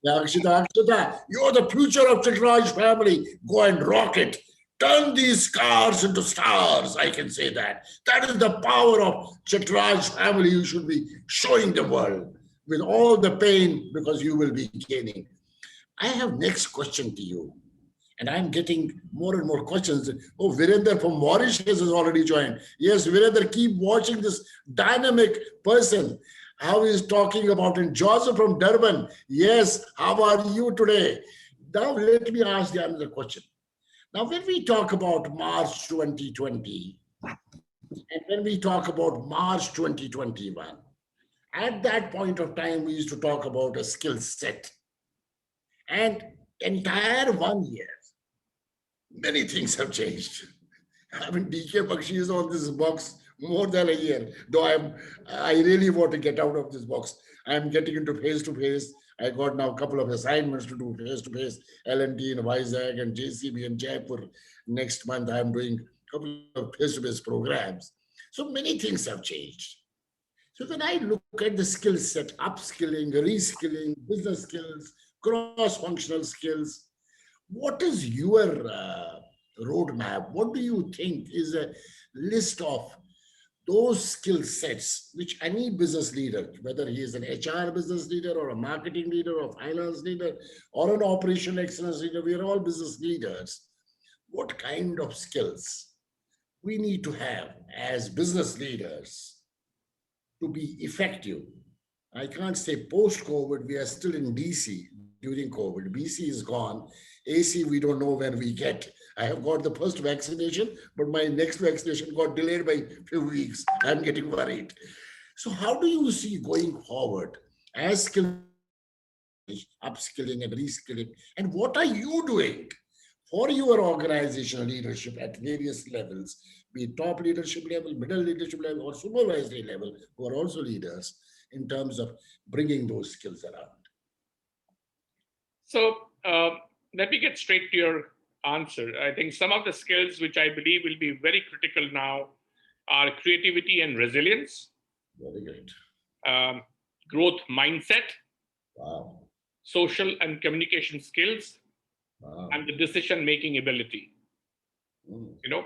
Yeah, Akshita, you're the future of Chattaraj family. Go and rock it. Turn these scars into stars. I can say that. That is the power of Chattaraj family. You should be showing the world with all the pain because you will be gaining. I have next question to you, and I'm getting more and more questions. Oh, Virender from Mauritius has already joined. Yes, Virender, keep watching this dynamic person. How he's talking about it. Joseph from Durban. Yes, how are you today? Now, let me ask you another question. Now, when we talk about March 2020, and when we talk about March 2021, at that point of time, we used to talk about a skill set. And entire 1 year, many things have changed. I mean, DK Bakshi is on this box more than a year. Though I really want to get out of this box. I'm getting into face to face. I got now a couple of assignments to do face to face, L&T in Vizag and JCB in Jaipur. Next month, I'm doing a couple of face to face programs. So many things have changed. So when I look at the skill set, upskilling, reskilling, business skills, cross-functional skills, what is your roadmap? What do you think is a list of those skill sets which any business leader, whether he is an HR business leader or a marketing leader or finance leader or an operational excellence leader, we are all business leaders. What kind of skills we need to have as business leaders to be effective? I can't say post COVID, we are still in DC during COVID. BC is gone. AC, we don't know when we get. I have got the first vaccination, but my next vaccination got delayed by a few weeks. I'm getting worried. So, how do you see going forward as skill upskilling and reskilling? And what are you doing for your organizational leadership at various levels, be it top leadership level, middle leadership level, or supervisory level, who are also leaders in terms of bringing those skills around? So let me get straight to your answer. I think some of the skills which I believe will be very critical now are creativity and resilience, Very great. um, growth mindset, Wow. social and communication skills, Wow. and the decision making ability. Mm. You know,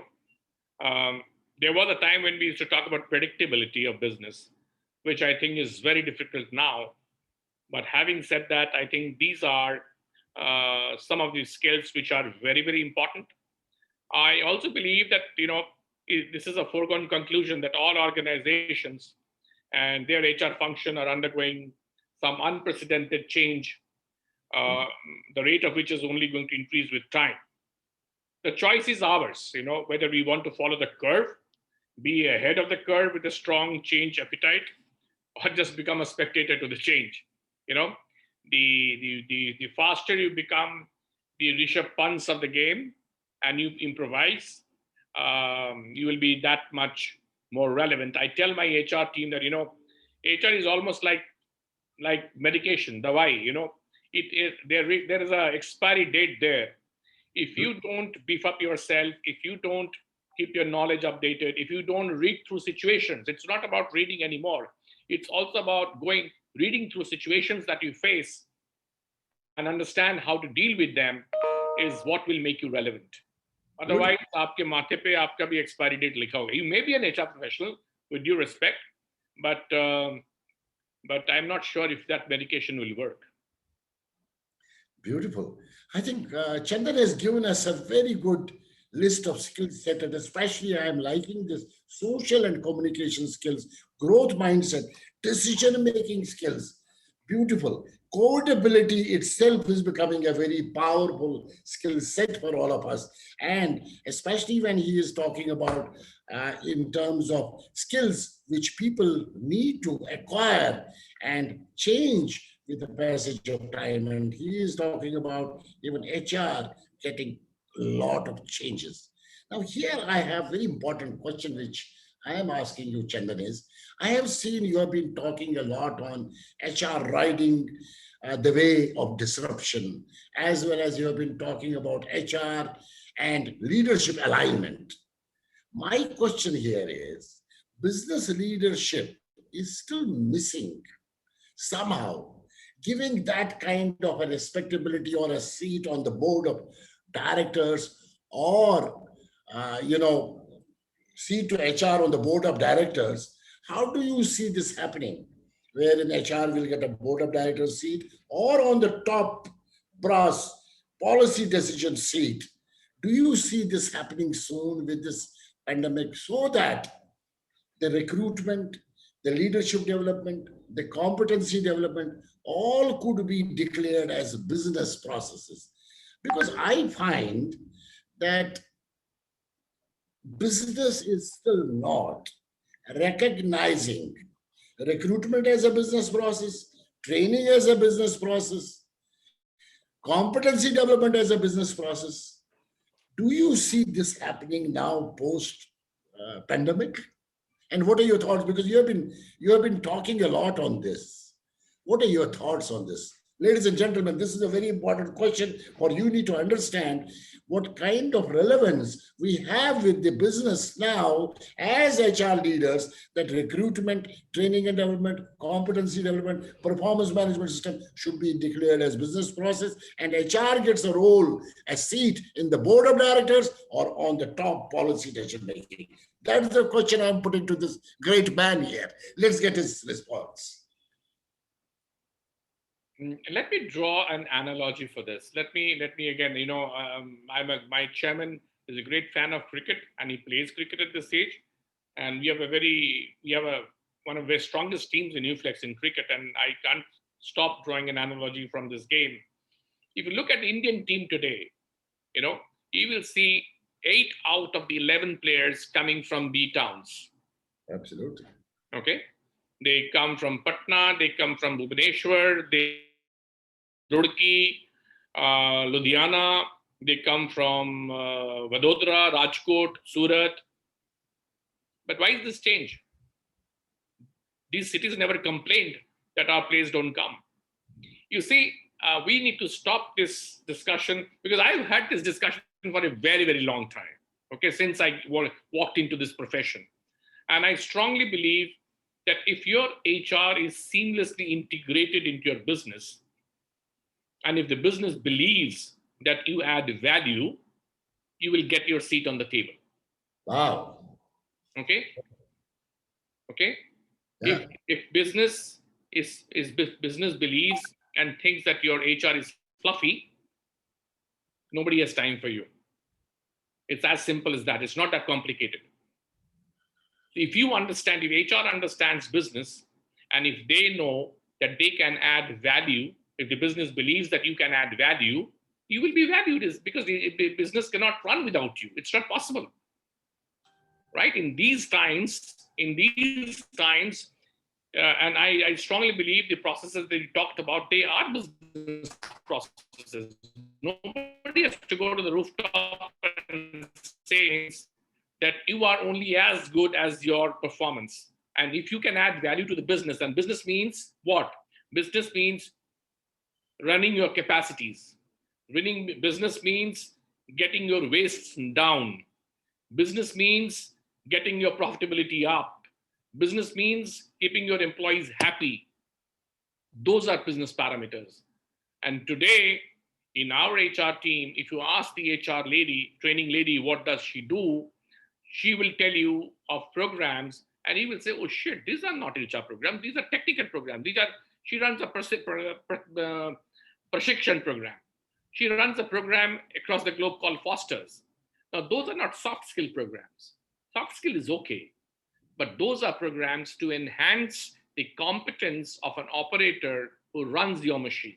um, there was a time when we used to talk about predictability of business, which I think is very difficult now. But having said that, I think these are some of these skills which are very, very important. I also believe that, this is a foregone conclusion that all organizations and their HR function are undergoing some unprecedented change, uh, the rate of which is only going to increase with time. The choice is ours, whether we want to follow the curve, be ahead of the curve with a strong change appetite, or just become a spectator to the change. You know, the faster you become the Rishabh Pants of the game and you improvise, you will be that much more relevant. I tell my HR team that HR is almost like medication, dawai. There is a expiry date there. If you don't beef up yourself, if you don't keep your knowledge updated. If you don't read through situations, it's not about reading anymore. It's also about reading through situations that you face and understand how to deal with them is what will make you relevant. Beautiful. Otherwise, आपके माथे पे आपका भी expiry date लिखा होगा. You may be an HR professional with due respect, but I'm not sure if that medication will work. Beautiful. I think Chandan has given us a very good list of skill set, and especially I am liking this social and communication skills, growth mindset, decision-making skills. Beautiful. Codability itself is becoming a very powerful skill set for all of us. And especially when he is talking about in terms of skills which people need to acquire and change with the passage of time. And he is talking about even HR getting a lot of changes. Now, here I have very important question which I am asking you, Chandan, is I have seen you have been talking a lot on HR riding the way of disruption, as well as you have been talking about HR and leadership alignment. My question here is business leadership is still missing somehow, giving that kind of a respectability or a seat on the board of directors or, seat to HR on the board of directors. How do you see this happening? Wherein HR will get a board of directors seat or on the top brass policy decision seat. Do you see this happening soon with this pandemic so that the recruitment, the leadership development, the competency development, all could be declared as business processes? Because I find that business is still not recognizing recruitment as a business process, training as a business process, competency development as a business process. Do you see this happening now post pandemic? And what are your thoughts? Because you have been talking a lot on this. What are your thoughts on this? Ladies and gentlemen, this is a very important question, for you need to understand what kind of relevance we have with the business now as HR leaders, that recruitment, training and development, competency development, performance management system should be declared as business process, and HR gets a role, a seat in the board of directors or on the top policy decision making. That's the question I'm putting to this great man here. Let's get his response. Let me draw an analogy for this. Let me again. My chairman is a great fan of cricket, and he plays cricket at this age. And we have one of the strongest teams in UFlex in cricket, and I can't stop drawing an analogy from this game. If you look at the Indian team today, you will see 8 out of the 11 players coming from B towns. Absolutely. Okay, they come from Patna, they come from Bhubaneswar, they Roorkee, Ludhiana, they come from Vadodara, Rajkot, Surat. But why is this change? These cities never complained that our players don't come. You see, we need to stop this discussion, because I've had this discussion for a very, very long time, okay, since I walked into this profession. And I strongly believe that if your HR is seamlessly integrated into your business, and if the business believes that you add value, you will get your seat on the table. Wow. Okay. Yeah. If business business believes and thinks that your HR is fluffy, nobody has time for you. It's as simple as that. It's not that complicated. If you understand, if HR understands business, and if they know that they can add value, if the business believes that you can add value, you will be valued, because the business cannot run without you. It's not possible, right? In these times, and I strongly believe the processes that you talked about, they are business processes. Nobody has to go to the rooftop and say that you are only as good as your performance. And if you can add value to the business, and business means what? Business means running your capacities. Business means getting your wastes down. Business means getting your profitability up. Business means keeping your employees happy. Those are business parameters. And today, in our HR team, if you ask the HR lady, training lady, what does she do? She will tell you of programs, and he will say, "Oh shit, these are not HR programs. These are technical programs. These are." She runs a Prashikshan program. She runs a program across the globe called Fosters. Now, those are not soft skill programs. Soft skill is okay, but those are programs to enhance the competence of an operator who runs your machine.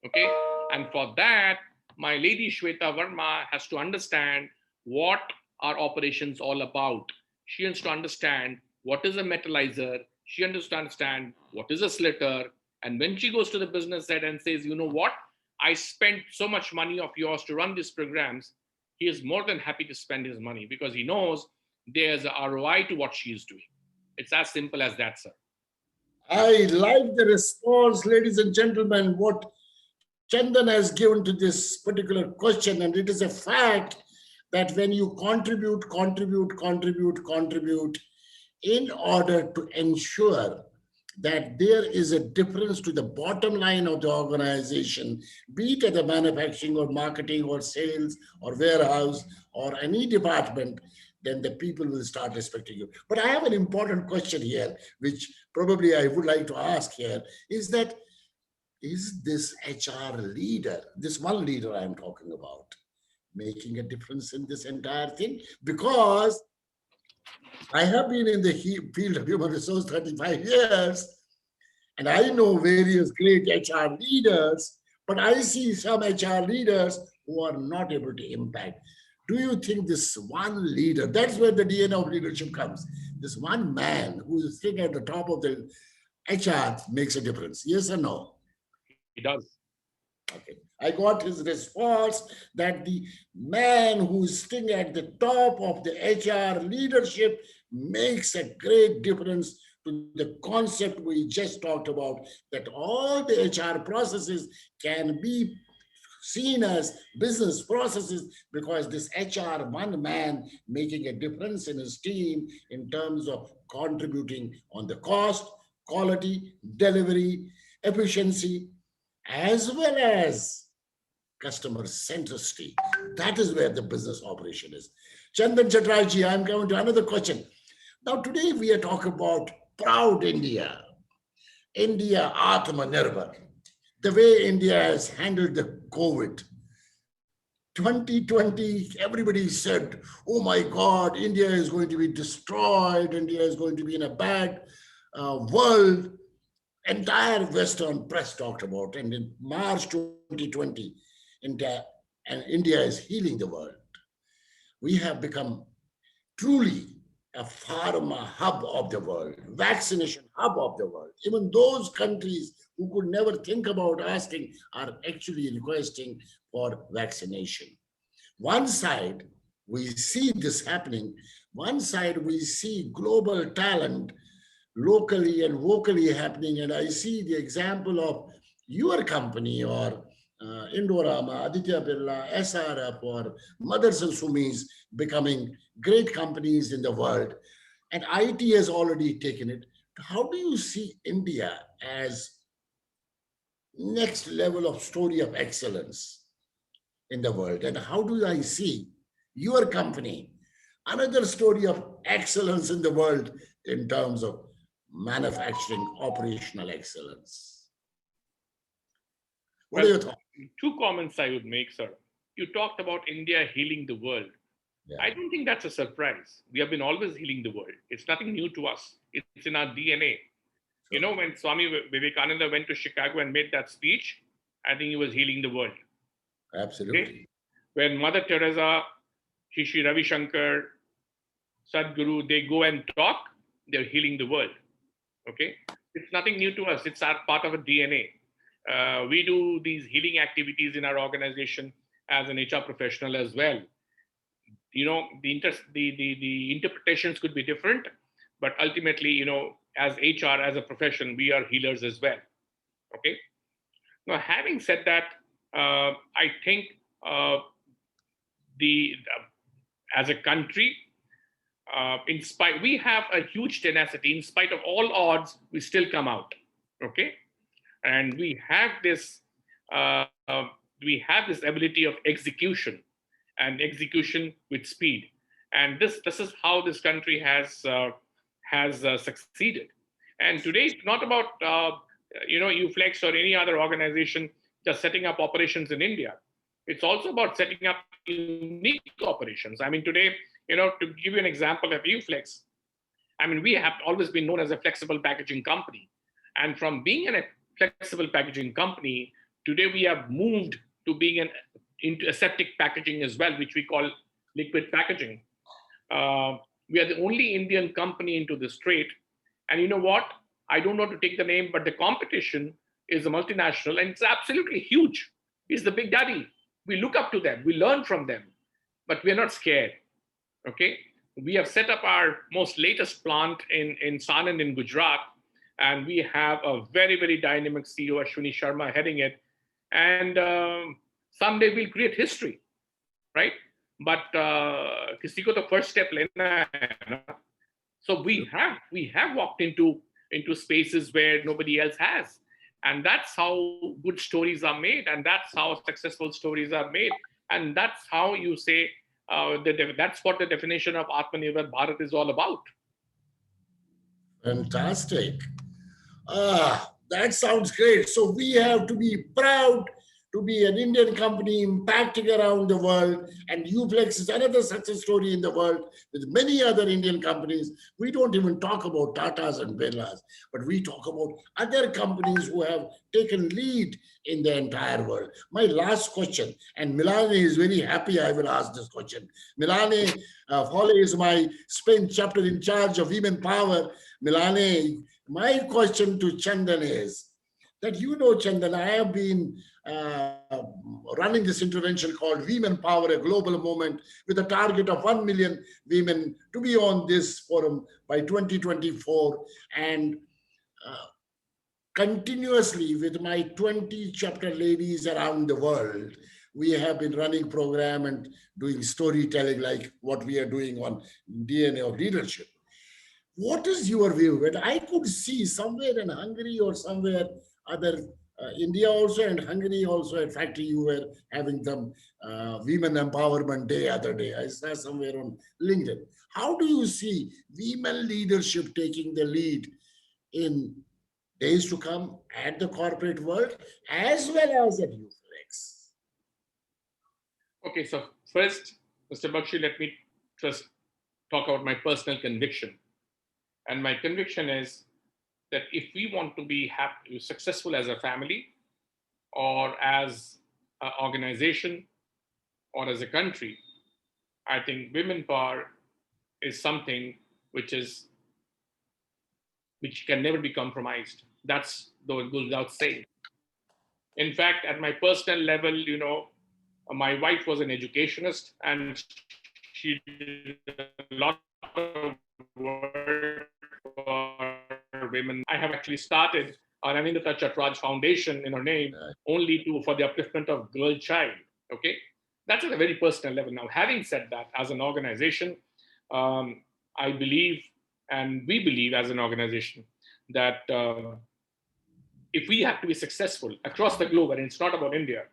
Okay, and for that, my lady Shweta Verma has to understand what are operations all about. She has to understand what is a metallizer. She has to understand what is a slitter. And when she goes to the business head and says, "You know what, I spent so much money of yours to run these programs," he is more than happy to spend his money because he knows there's a ROI to what she is doing. It's as simple as that, sir. I like the response, ladies and gentlemen, what Chandan has given to this particular question. And it is a fact that when you contribute in order to ensure that there is a difference to the bottom line of the organization, be it at the manufacturing or marketing or sales or warehouse or any department, then the people will start respecting you. But I have an important question here, which probably I would like to ask here, is that is this HR leader, this one leader I am talking about, making a difference in this entire thing? Because I have been in the field of human resource 35 years, and I know various great HR leaders, but I see some HR leaders who are not able to impact. Do you think this one leader, that's where the DNA of leadership comes, this one man who is sitting at the top of the HR makes a difference? Yes or no? He does. Okay. I got his response that the man who's sitting at the top of the HR leadership makes a great difference to the concept we just talked about, that all the HR processes can be seen as business processes because this HR, one man making a difference in his team in terms of contributing on the cost, quality, delivery, efficiency, as well as customer centricity. That is where the business operation is. Chandan Chattaraj, I'm coming to another question. Now, today we are talking about proud India, India Atmanirbhar, the way India has handled the COVID. 2020, everybody said, oh my God, India is going to be destroyed, India is going to be in a bad world. Entire Western press talked about. And in March 2020, India is healing the world. We have become truly a pharma hub of the world, vaccination hub of the world. Even those countries who could never think about asking are actually requesting for vaccination. One side, we see this happening. One side, we see global talent locally and vocally happening. And I see the example of your company or Indorama, Aditya Birla, SRF, or Mothers and Sumis becoming great companies in the world. And IT has already taken it. How do you see India as next level of story of excellence in the world? And how do I see your company, another story of excellence in the world in terms of manufacturing operational excellence? What Well, are your thoughts? two comments I would make, sir. You talked about India healing the world. Yeah, I don't think that's a surprise. We have been always healing the world. It's nothing new to us. It's in our DNA. You sure. know, when Swami Vivekananda went to Chicago and made that speech, I think he was healing the world. Okay? Absolutely. When Mother Teresa, Shishi Ravi Shankar, Sadhguru, they go and talk, they're healing the world. Okay? It's nothing new to us. It's our part of a DNA. We do these healing activities in our organization as an HR professional as well. You know, the interpretations could be different, but ultimately, you know, as HR, as a profession, we are healers as well. Okay. Now, having said that, I think the as a country, we have a huge tenacity. In spite of all odds, we still come out. Okay, and uh, uh, we have this ability of execution, and execution with speed. And this is how this country has succeeded. And today it's not about UFlex or any other organization just setting up operations in India. It's also about setting up unique operations. I mean, today, to give you an example of UFlex, I mean, we have always been known as a flexible packaging company. And from being a flexible packaging company, today we have moved to into aseptic packaging as well, which we call liquid packaging. Uh, we are the only Indian company into this trade. And you know what? I don't want to take the name, but the competition is a multinational and it's absolutely huge. It's the big daddy. We look up to them, we learn from them, but we're not scared. Okay. We have set up our most latest plant in Sanand in Gujarat, and we have a very, very dynamic CEO, Ashwini Sharma, heading it. And someday we'll create history, right? But किसी को तो first step लेना है ना. So we have walked into spaces where nobody else has, and that's how good stories are made, and that's how successful stories are made, and that's how you say that's what the definition of Atmanirbhar Bharat is all about. Fantastic. That sounds great. So we have to be proud to be an Indian company impacting around the world. And Uflex is another success story in the world with many other Indian companies. We don't even talk about Tatas and Birlas, but we talk about other companies who have taken lead in the entire world. My last question, and Milane is very happy I will ask this question. Milane Fole is my Spain chapter in charge of women power. Milane, my question to Chandan is that, Chandan, I have been running this intervention called Women Power, a global movement with a target of 1 million women to be on this forum by 2024. And continuously with my 20 chapter ladies around the world, we have been running program and doing storytelling like what we are doing on DNA of leadership. What is your view? And I could see somewhere in Hungary or somewhere other, India also and Hungary also, in fact, you were having some women empowerment day other day. I saw somewhere on LinkedIn. How do you see women leadership taking the lead in days to come at the corporate world as well as at Uflex? Okay, so first, Mr. Bakshi, let me just talk about my personal conviction. And my conviction is that if we want to be happy, successful as a family or as an organization or as a country, I think women power is something which can never be compromised. That's, though it goes without saying. In fact, at my personal level, my wife was an educationist and she did a lot of work for women. I have actually started an Chattaraj Foundation in her name only for the upliftment of girl child. Okay, that's at a very personal level. Now, having said that, as an organization, I believe, and we believe as an organization, that if we have to be successful across the globe, and it's not about India,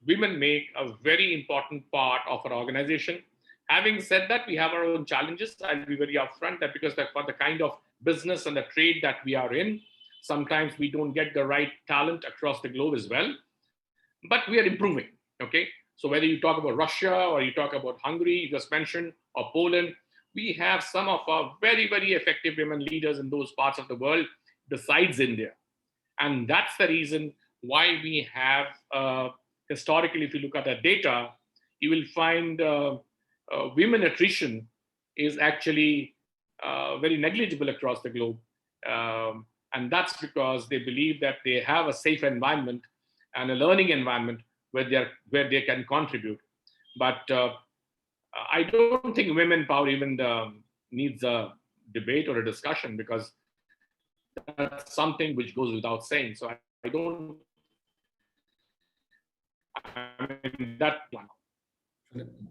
women make a very important part of our organization. Having said that, we have our own challenges. I'll be very upfront that because for the kind of business and the trade that we are in, sometimes we don't get the right talent across the globe as well. But we are improving. Okay. So whether you talk about Russia or you talk about Hungary, you just mentioned, or Poland, we have some of our very, very effective women leaders in those parts of the world besides India. And that's the reason why we have, historically, if you look at the data, you will find women attrition is actually very negligible across the globe. And that's because they believe that they have a safe environment and a learning environment where they can contribute. But I don't think women power even needs a debate or a discussion, because that's something which goes without saying. So I don't, I'm in that plan.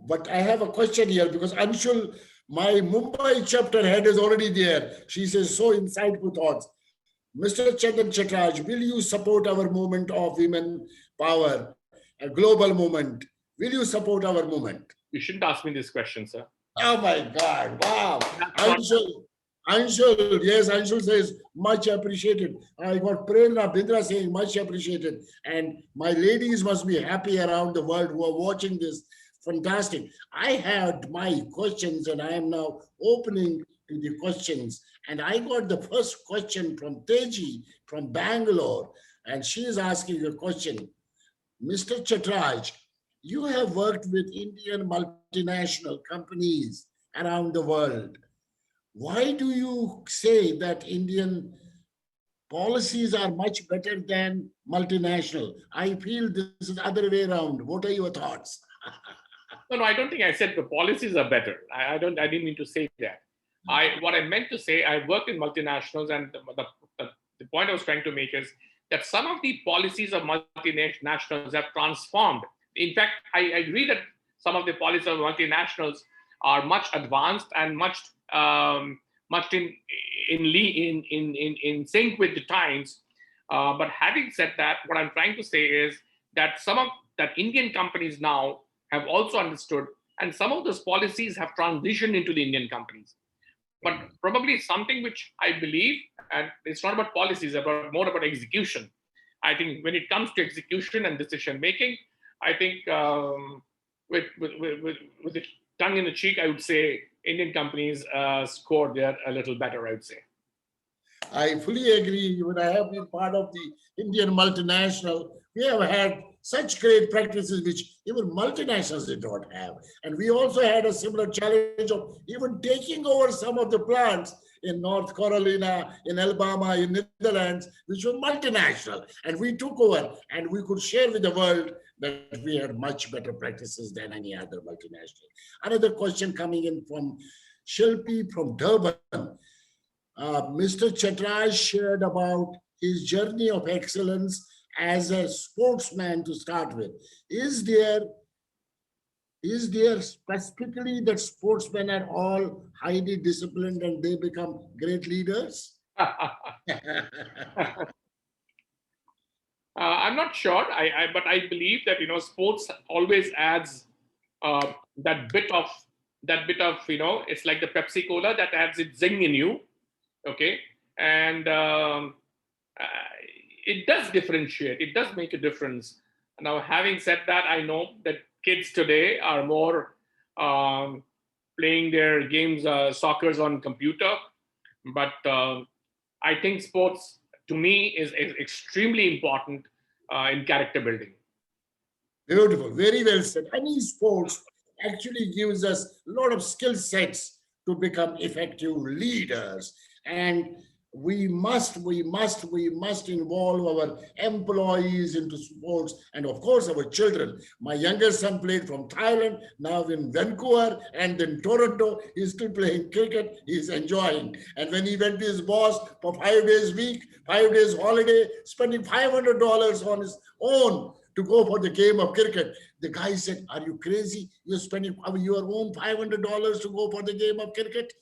But I have a question here because Anshul, my Mumbai chapter head is already there. She says, so insightful thoughts. Mr. Chandan Chattaraj, will you support our movement of women power, a global movement? Will you support our movement? You shouldn't ask me this question, sir. Oh my God, wow. That's not. Anshul, yes, Anshul says, much appreciated. I got Prerna Bindra saying, much appreciated. And my ladies must be happy around the world who are watching this. Fantastic. I had my questions and I am now opening to the questions. And I got the first question from Teji from Bangalore. And she is asking a question. Mr. Chatraj, you have worked with Indian multinational companies around the world. Why do you say that Indian policies are much better than multinational? I feel this is the other way around. What are your thoughts? No, I don't think I said the policies are better. I don't. I didn't mean to say that. What I meant to say, I worked in multinationals, and the point I was trying to make is that some of the policies of multinationals have transformed. In fact, I agree that some of the policies of multinationals are much advanced and much in sync with the times. But having said that, what I'm trying to say is that some of that Indian companies now have also understood, and some of those policies have transitioned into the Indian companies. But probably something which I believe, and it's not about policies, about more about execution. I think when it comes to execution and decision making, I think with the tongue in the cheek, I would say Indian companies score there a little better, I would say. I fully agree. When I have been part of the Indian multinational, we have had such great practices which even multinationals did not have. And we also had a similar challenge of even taking over some of the plants in North Carolina, in Alabama, in Netherlands, which were multinational. And we took over and we could share with the world that we had much better practices than any other multinational. Another question coming in from Shilpi from Durban. Mr. Chattaraj shared about his journey of excellence as a sportsman to start with. Is there specifically that sportsmen are all highly disciplined and they become great leaders? I'm not sure, but I believe that sports always adds that bit of it's like the Pepsi Cola that adds its zing in you, okay, and uh, it does differentiate. It does make a difference. Now, having said that, I know that kids today are more playing their games, soccer's on computer, but I think sports to me is extremely important in character building. Beautiful, very well said. Any sports actually gives us a lot of skill sets to become effective leaders. And we must involve our employees into sports and of course our children. My younger son played from Thailand, now in Vancouver and then Toronto. He's still playing cricket, he's enjoying. And when he went to his boss for 5 days a week, 5 days holiday, spending $500 on his own to go for the game of cricket. The guy said, are you crazy? You're spending your own $500 to go for the game of cricket?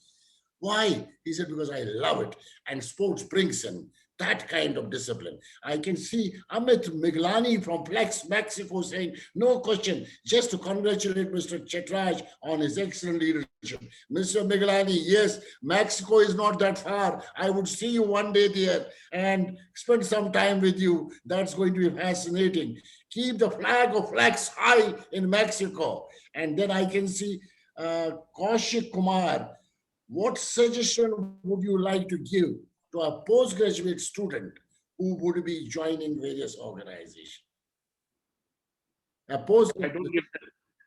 Why? He said, because I love it. And sports brings in that kind of discipline. I can see Amit Miglani from Flex, Mexico saying, no question, just to congratulate Mr. Chattaraj on his excellent leadership. Mr. Miglani, yes, Mexico is not that far. I would see you one day there and spend some time with you. That's going to be fascinating. Keep the flag of Flex high in Mexico. And then I can see Kaushik Kumar. What suggestion would you like to give to a postgraduate student who would be joining various organizations? A I postgraduate. don't give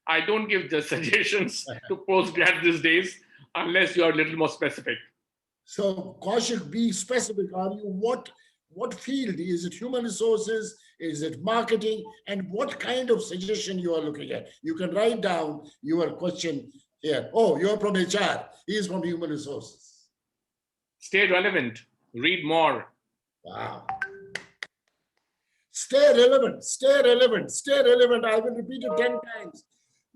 I don't give the suggestions to postgrad these days unless you are a little more specific. So, Kaushik, be specific. Are you what field? Is it human resources? Is it marketing? And what kind of suggestion you are looking at? You can write down your question here. Oh, you're from HR. He is from human resources. Stay relevant. Read more. Wow. Stay relevant, stay relevant, stay relevant. I will repeat it 10 times.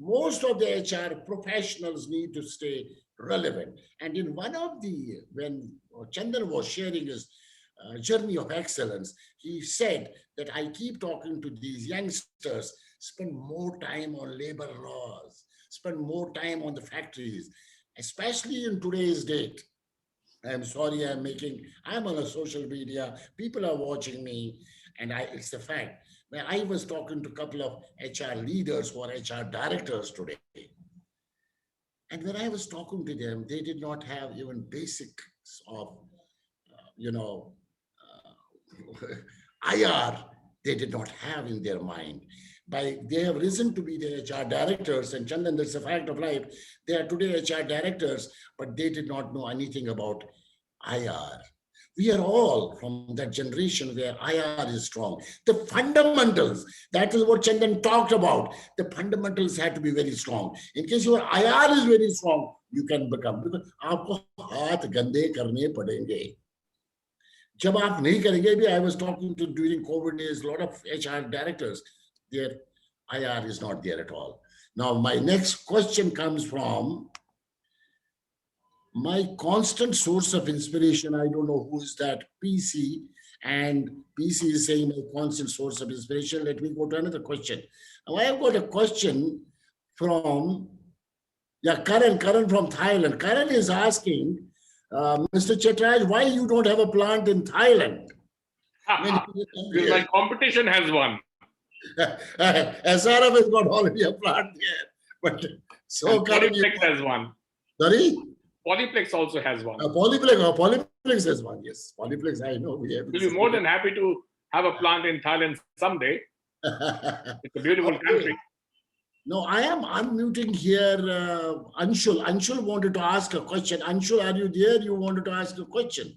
most of the HR professionals need to stay relevant. And in one of the, when Chandan was sharing his journey of excellence, he said that I keep talking to these youngsters, spend more time on labor laws, spend more time on the factories, especially in today's date. I'm sorry, I'm on a social media, people are watching me, and it's a fact. When I was talking to a couple of HR leaders or HR directors today, and when I was talking to them, they did not have even basics of, you know, IR, they did not have in their mind. They have risen to be the HR directors, and Chandan, that's a fact of life. They are today HR directors, but they did not know anything about IR. We are all from that generation where IR is strong. The fundamentals, that is what Chandan talked about. The fundamentals had to be very strong. In case your IR is very strong, you can become. Because आपको हाथ गंदे करने पड़ेंगे. जब आप नहीं करेंगे भी, I was talking to during COVID days, a lot of HR directors, their IR is not there at all. Now, my next question comes from my constant source of inspiration. I don't know who is that, PC, and PC is saying my constant source of inspiration. Let me go to another question. Now, I have got a question from, Karan from Thailand. Karan is asking, Mr. Chattaraj, why you don't have a plant in Thailand? Because my competition has one. SRF has got already a plant there. But so Karan, Polyplex has one. Sorry? Polyplex also has one. Polyplex has one, yes. Polyplex, I know. We'll be more than happy to have a plant in Thailand someday. It's a beautiful country. No, I am unmuting here. Anshul. Anshul wanted to ask a question. Anshul, are you there? You wanted to ask a question.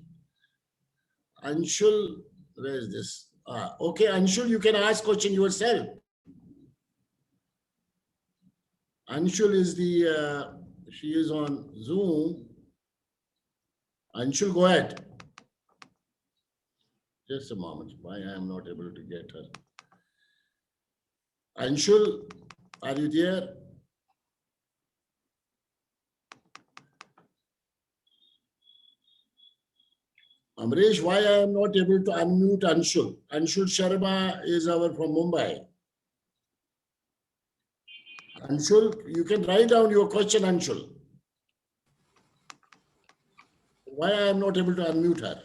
Anshul, where is this? Okay, Anshul, you can ask question yourself. Anshul is she is on Zoom. Anshul, go ahead. Just a moment. Why I am not able to get her? Anshul, are you there? Amresh, why I am not able to unmute Anshul? Anshul Sharma is from Mumbai. Anshul, you can write down your question, Anshul. Why I am not able to unmute her?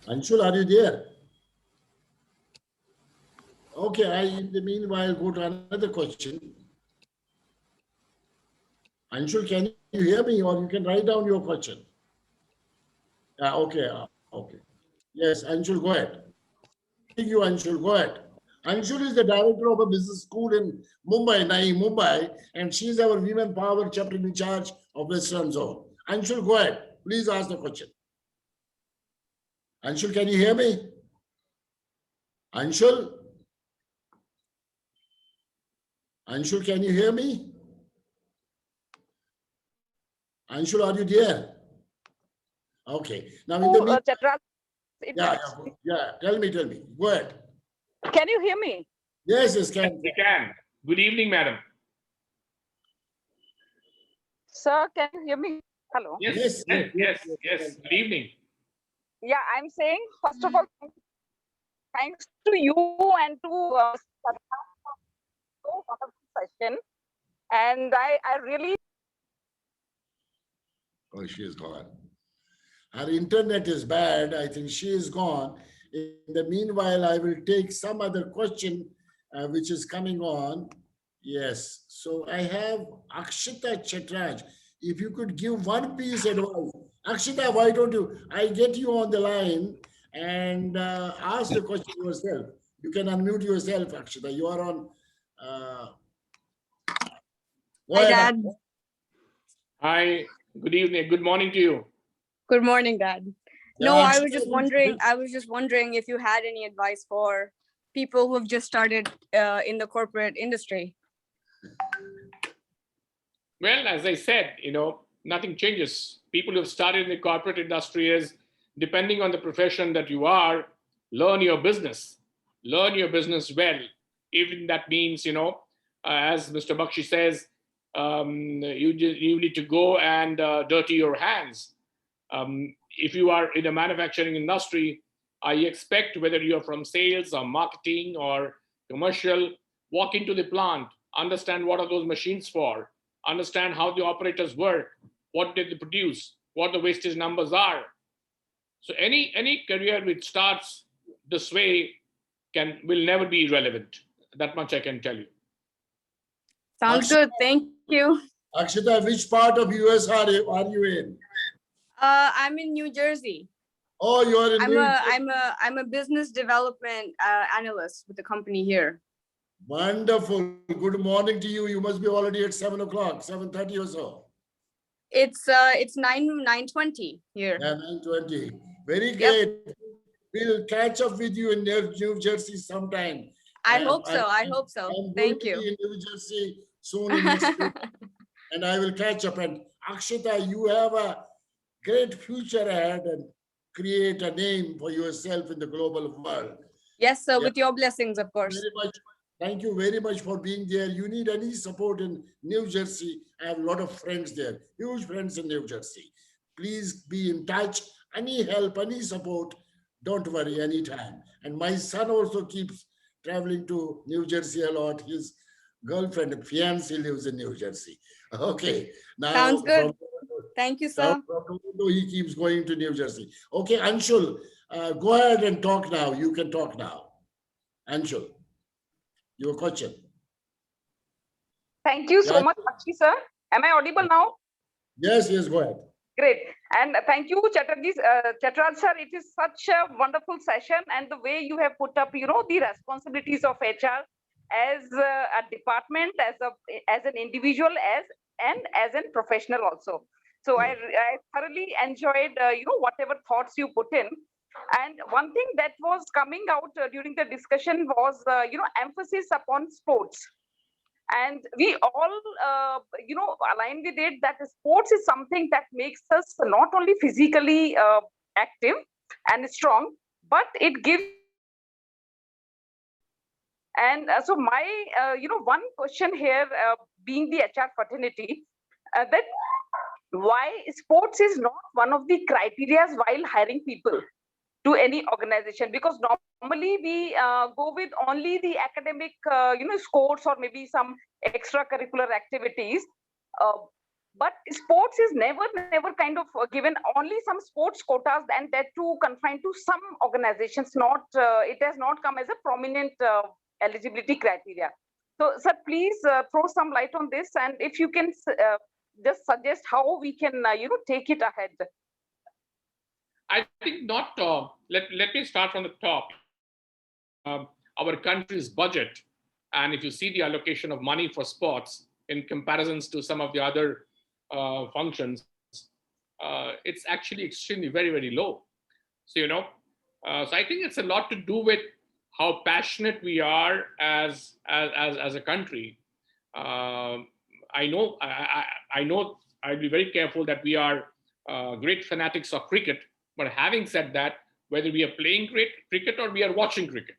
Anshul, are you there? Okay, in the meanwhile, go to another question. Anshul, can you hear me, or you can write down your question? Okay. Yes, Anshul, go ahead. Thank you, Anshul, go ahead. Anshul is the director of a business school in Mumbai, and she is our Women Power chapter in charge of Western Zone. Anshul, go ahead. Please ask the question. Anshul, can you hear me? Anshul? Anshul, can you hear me? Anshul, are you there? Okay. Now, in the Chattaraj, tell me. Go ahead. Can you hear me? Yes, we can. Good evening, madam. Sir, can you hear me? Hello. Yes. Good evening. Yeah, I'm saying, first of all, thanks to you and to so wonderful session. And I really... Oh, she is gone. Her internet is bad. I think she is gone. In the meanwhile, I will take some other question which is coming on. Yes. So I have Akshita Chattaraj. If you could give one piece advice. Akshita, why don't I get you on the line and ask the question yourself. You can unmute yourself, Akshita. You are on. Hi, Dad. Hi. Good evening. Good morning to you. Good morning, Dad. No, I was just wondering if you had any advice for people who have just started in the corporate industry. Well, as I said, nothing changes. People who have started in the corporate industry is, depending on the profession that you are, learn your business. learn your business well. Even that means, as Mr. Bakshi says, you need to go and dirty your hands. If you are in a manufacturing industry, I expect whether you're from sales or marketing or commercial, walk into the plant, understand what are those machines for, understand how the operators work, what did they produce, what the wastage numbers are. So any career which starts this way will never be relevant. That much I can tell you. Sounds good. Thank you. Akshita, which part of US are you in? I'm in New Jersey. Oh, you are in New Jersey. I'm a business development analyst with the company here. Wonderful. Good morning to you. You must be already at 7 o'clock, 7:30 or so. It's 9:20 here. Yeah, 9:20. Very Yep. great. We'll catch up with you in New Jersey sometime. I hope so. I hope so. Thank you. I'm going to be in New Jersey soon in next week, and I will catch up. And Akshita, you have a great future ahead and create a name for yourself in the global world. Yes, sir. Yeah. With your blessings, of course. Very much. Thank you very much for being there. You need any support in New Jersey? I have a lot of friends there, huge friends in New Jersey. Please be in touch. Any help, any support, don't worry, anytime. And my son also keeps traveling to New Jersey a lot. His girlfriend, fiancé, lives in New Jersey. Okay. Now, sounds good. Thank you, sir. He keeps going to New Jersey. Okay, Anshul, go ahead and talk now. You can talk now. Anshul, your question. Thank you so much, Bakshi sir. Am I audible now? Yes, go ahead. Great. And thank you, Chattaraj sir. It is such a wonderful session, and the way you have put up, the responsibilities of HR as a department, as an individual, as a professional also. So I thoroughly enjoyed, whatever thoughts you put in. And one thing that was coming out during the discussion was, emphasis upon sports. And we all, align with it that sports is something that makes us not only physically active and strong, but it gives. And so my, one question here, being the HR fraternity, that why sports is not one of the criteria while hiring people to any organization, because normally we go with only the academic, scores or maybe some extracurricular activities. But sports is never kind of given, only some sports quotas, and that too confined to some organizations. Not it has not come as a prominent eligibility criteria. So, sir, please throw some light on this, and if you can just suggest how we can, take it ahead. I think not. Let me start from the top. Our country's budget, and if you see the allocation of money for sports in comparisons to some of the other functions, it's actually extremely very, very low. So, so I think it's a lot to do with how passionate we are as a country. I know I'll be very careful that we are great fanatics of cricket. But having said that, whether we are playing cricket or we are watching cricket.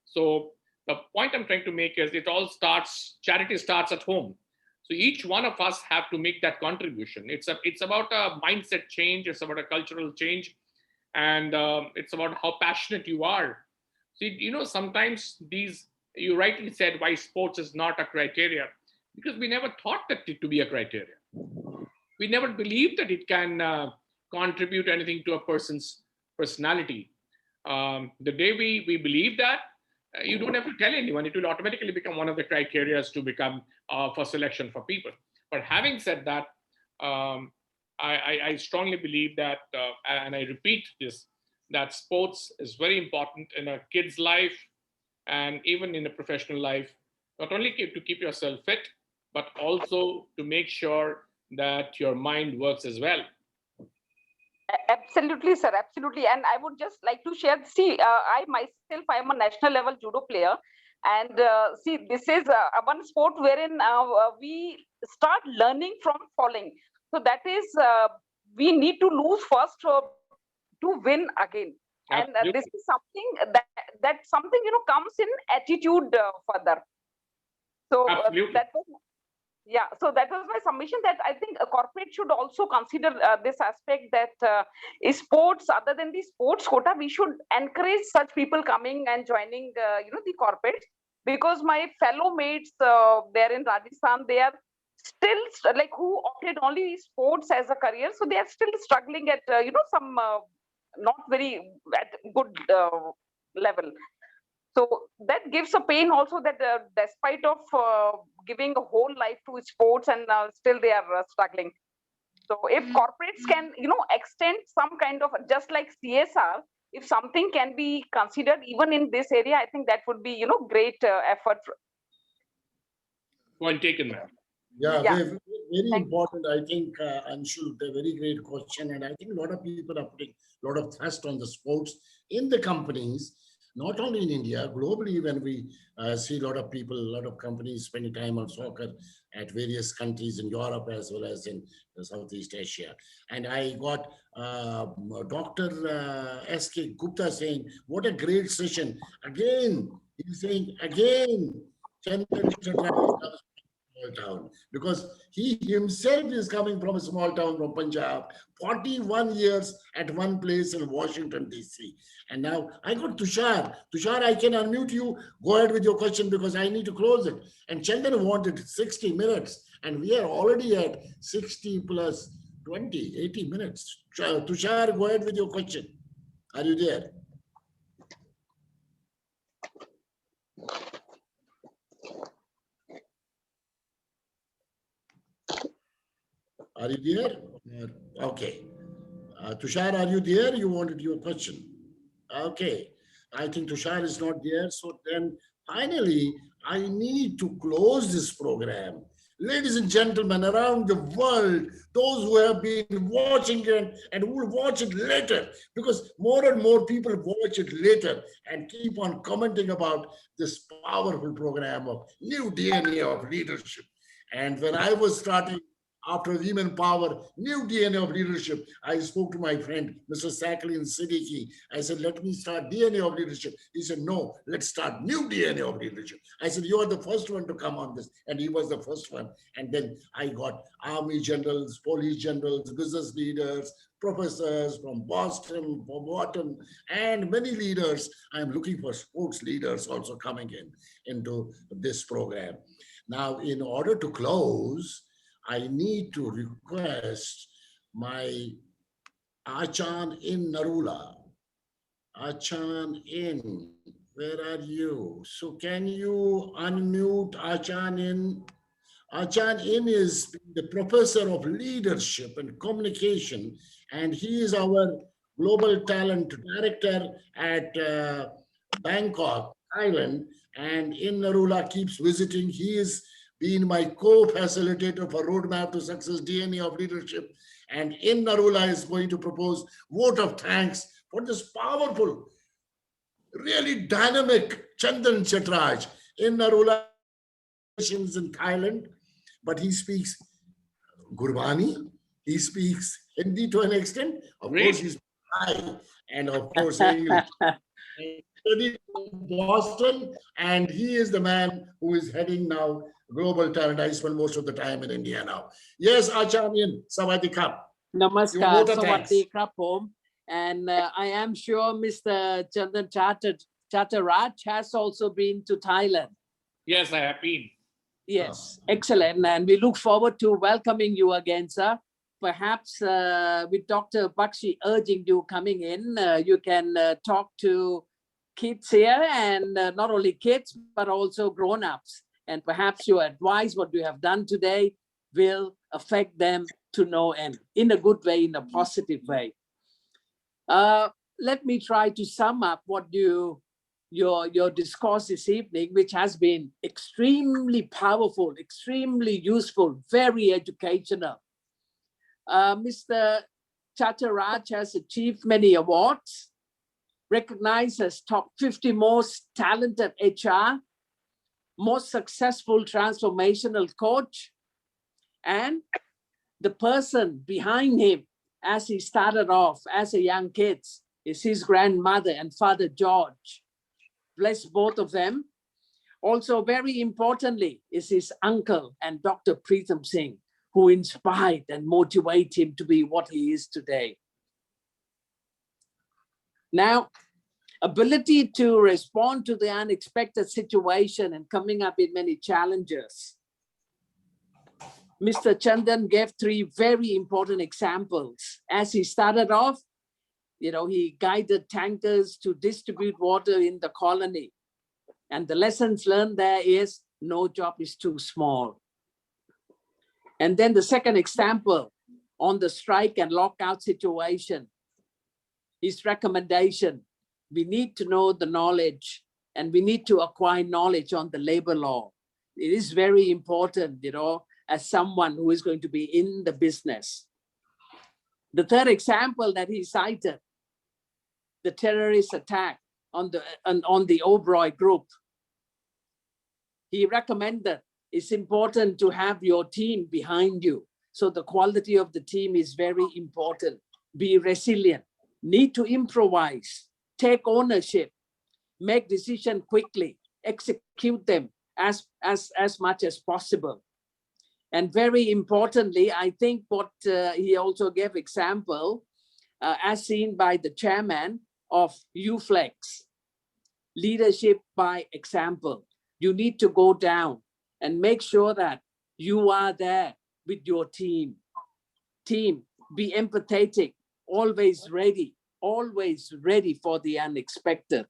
So the point I'm trying to make is charity starts at home. So each one of us have to make that contribution. It's about a mindset change. It's about a cultural change. And it's about how passionate you are. So, sometimes you rightly said why sports is not a criteria, because we never thought that it to be a criteria. We never believed that it can contribute anything to a person's personality. The day we believe that, you don't have to tell anyone. It will automatically become one of the criteria to become for selection for people. But having said that, I strongly believe that, and I repeat this, that sports is very important in a kid's life and even in a professional life, not only to keep yourself fit, but also to make sure that your mind works as well. Absolutely, sir. Absolutely. And I would just like to share, I myself, I am a national level judo player. And this is one sport wherein we start learning from falling. So that is, we need to lose first to win again. And Absolutely. this is something that something, comes in attitude further. So Absolutely. that was, yeah, so that was my submission, that I think a corporate should also consider this aspect, that sports, other than the sports quota, we should encourage such people coming and joining, the corporates, because my fellow mates there in Rajasthan, they are still like who opted only sports as a career, so they are still struggling at some not very at good level. So that gives a pain also, that despite of giving a whole life to sports, and still they are struggling. So if corporates can extend some kind of, just like CSR, if something can be considered even in this area, I think that would be great effort. Point taken, ma'am. Yeah, Yeah, very thank important. I think, Anshu, a very great question. And I think a lot of people are putting a lot of thrust on the sports in the companies, not only in India, globally, when we see a lot of people, a lot of companies spending time on soccer at various countries in Europe as well as in Southeast Asia. And I got Dr. S.K. Gupta saying, what a great session. Again, he's saying, again, Chandan Chattaraj small town, because he himself is coming from a small town from Punjab, 41 years at one place in Washington, D.C. And now I got Tushar. Tushar, I can unmute you. Go ahead with your question because I need to close it. And Chandan wanted 60 minutes, and we are already at 60 plus 20, 80 minutes. Tushar, go ahead with your question. Are you there? Are you there? Okay. Tushar, are you there? You wanted your question. Okay. I think Tushar is not there. So then finally, I need to close this program. Ladies and gentlemen, around the world, those who have been watching it and who will watch it later, because more and more people watch it later and keep on commenting about this powerful program of new DNA of leadership. And when I was starting after Women Power, new DNA of leadership, I spoke to my friend, Mr. Saklin Siddiqui. I said, let me start DNA of leadership. He said, no, let's start new DNA of leadership. I said, you are the first one to come on this. And he was the first one. And then I got army generals, police generals, business leaders, professors from Boston, from Wharton, and many leaders. I'm looking for sports leaders also coming into this program. Now, in order to close, I need to request my Achan in Narula. Achan in, where are you? So can you unmute Achan in? Achan in is the professor of leadership and communication, and he is our global talent director at Bangkok, Thailand. And in Narula keeps visiting. He is being my co-facilitator for Roadmap to Success DNA of Leadership. And in Narula is going to propose vote of thanks for this powerful, really dynamic Chandan Chattaraj. In Narula is in Thailand, but he speaks Gurbani, he speaks Hindi to an extent. Of course, he's Thai, and of course, English. Studied in Boston, and he is the man who is heading now global talent. I spend most of the time in India now. Yes, Acharyan, Sawadee Namaskar, Sawadee Krapom. And I am sure Mr. Chandan Chattaraj has also been to Thailand. Yes, I have been. Yes, excellent. And we look forward to welcoming you again, sir. Perhaps with Dr. Bakshi urging you coming in, you can talk to kids here, and not only kids, but also grown-ups. And perhaps your advice, what you have done today, will affect them to no end, in a good way, in a positive way. Let me try to sum up what your discourse this evening, which has been extremely powerful, extremely useful, very educational. Mr. Chattaraj has achieved many awards, recognized as top 50 most talented HR, most successful transformational coach, and the person behind him as he started off as a young kid is his grandmother and Father George. Bless both of them. Also, very importantly, is his uncle and Dr. Preetham Singh, who inspired and motivated him to be what he is today. Now, ability to respond to the unexpected situation and coming up with many challenges. Mr. Chandan gave 3 very important examples. As he started off, he guided tankers to distribute water in the colony. And the lessons learned there is no job is too small. And then the second example on the strike and lockout situation, his recommendation, we need to know the knowledge and we need to acquire knowledge on the labor law. It is very important, as someone who is going to be in the business. The third example that he cited, the terrorist attack on the Oberoi group. He recommended it's important to have your team behind you. So the quality of the team is very important. Be resilient, need to improvise, take ownership, make decisions quickly, execute them as much as possible. And very importantly, I think what he also gave example, as seen by the chairman of UFlex, leadership by example. You need to go down and make sure that you are there with your team. Team, be empathetic, always ready for the unexpected.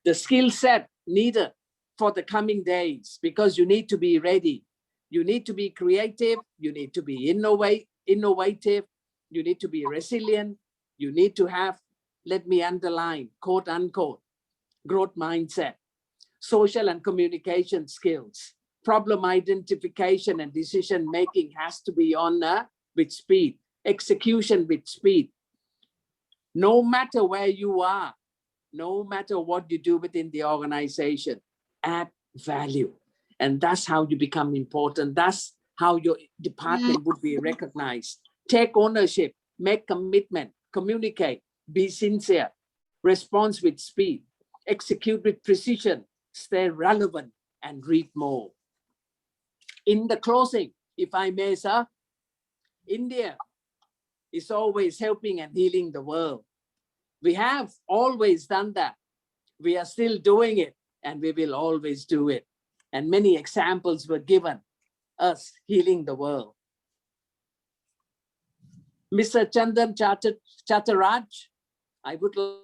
The skill set needed for the coming days, because you need to be ready. You need to be creative, you need to be innovative, you need to be resilient, you need to have, let me underline, quote unquote, growth mindset, social and communication skills, problem identification and decision making has to be on with speed, execution with speed. No matter where you are, no matter what you do within the organization, add value. And that's how you become important. That's how your department would be recognized. Take ownership, make commitment, communicate, be sincere, respond with speed, execute with precision, stay relevant, and read more. In the closing, if I may, sir, India is always helping and healing the world. We have always done that. We are still doing it, and we will always do it. And many examples were given us healing the world. Mr. Chandan Chattaraj, I would like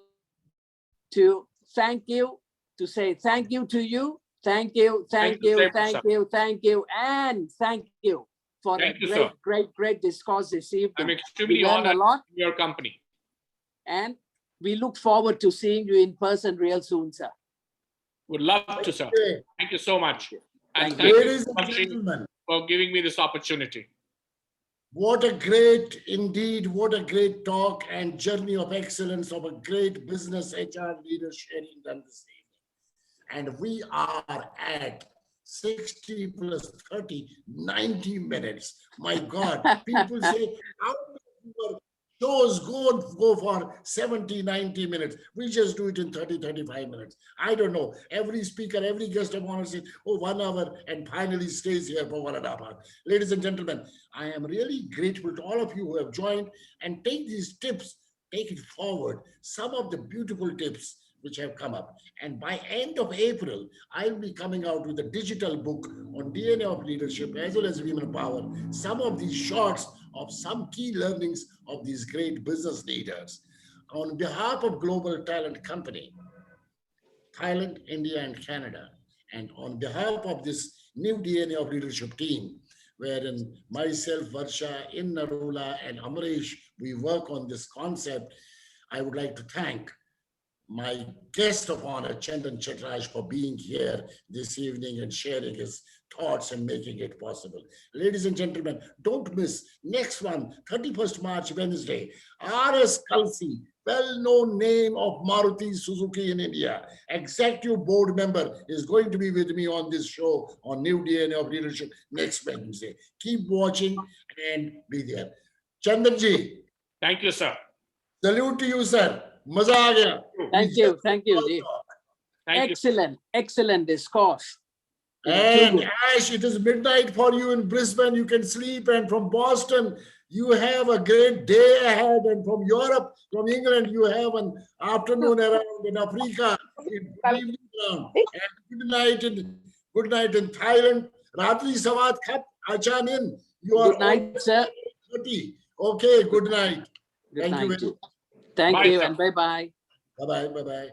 to thank you, to say thank you to you. Thank you, thank you, thank you, thank you, and thank you for a great discourse this evening. I'm extremely honored in your company. And we look forward to seeing you in person real soon, sir. Would love to, sir. Thank you so much. And thank Ladies you and gentlemen, for giving me this opportunity. What a great, indeed, what a great talk and journey of excellence of a great business HR leader sharing done this evening. And we are at 60 plus 30, 90 minutes. My God, people say, how do your shows go for 70, 90 minutes? We just do it in 30, 35 minutes. I don't know. Every speaker, every guest of honor says, oh, 1 hour, and finally stays here for 1.5 hours. Ladies and gentlemen, I am really grateful to all of you who have joined, and take these tips, take it forward. Some of the beautiful tips which have come up. And by end of April, I'll be coming out with a digital book on DNA of leadership as well as women power. Some of these shots of some key learnings of these great business leaders. On behalf of Global Talent Company, Thailand, India, and Canada, and on behalf of this new DNA of leadership team, wherein myself, Varsha, Narula, and Amresh, we work on this concept, I would like to thank my guest of honor, Chandan Chattaraj, for being here this evening and sharing his thoughts and making it possible. Ladies and gentlemen, don't miss next one, 31st March, Wednesday. R.S. Kalsi, well-known name of Maruti Suzuki in India, executive board member, is going to be with me on this show on New DNA of Leadership next Wednesday. Keep watching and be there. Chandanji. Thank you, sir. Salute to you, sir. मजा आ गया. Thank you. Thank you, Ji. Thank you. Excellent discourse. And Ash, it is midnight for you in Brisbane. You can sleep. And from Boston, you have a great day ahead. And from Europe, from England, you have an afternoon around in Africa, in evening around. And good night in Thailand. Ratri Savat Khat Achanin. You are Good night, sir. 30. Okay, good night. Good Thank you night. very much. Thank Bye, you sir. and bye-bye. Bye-bye. Bye-bye.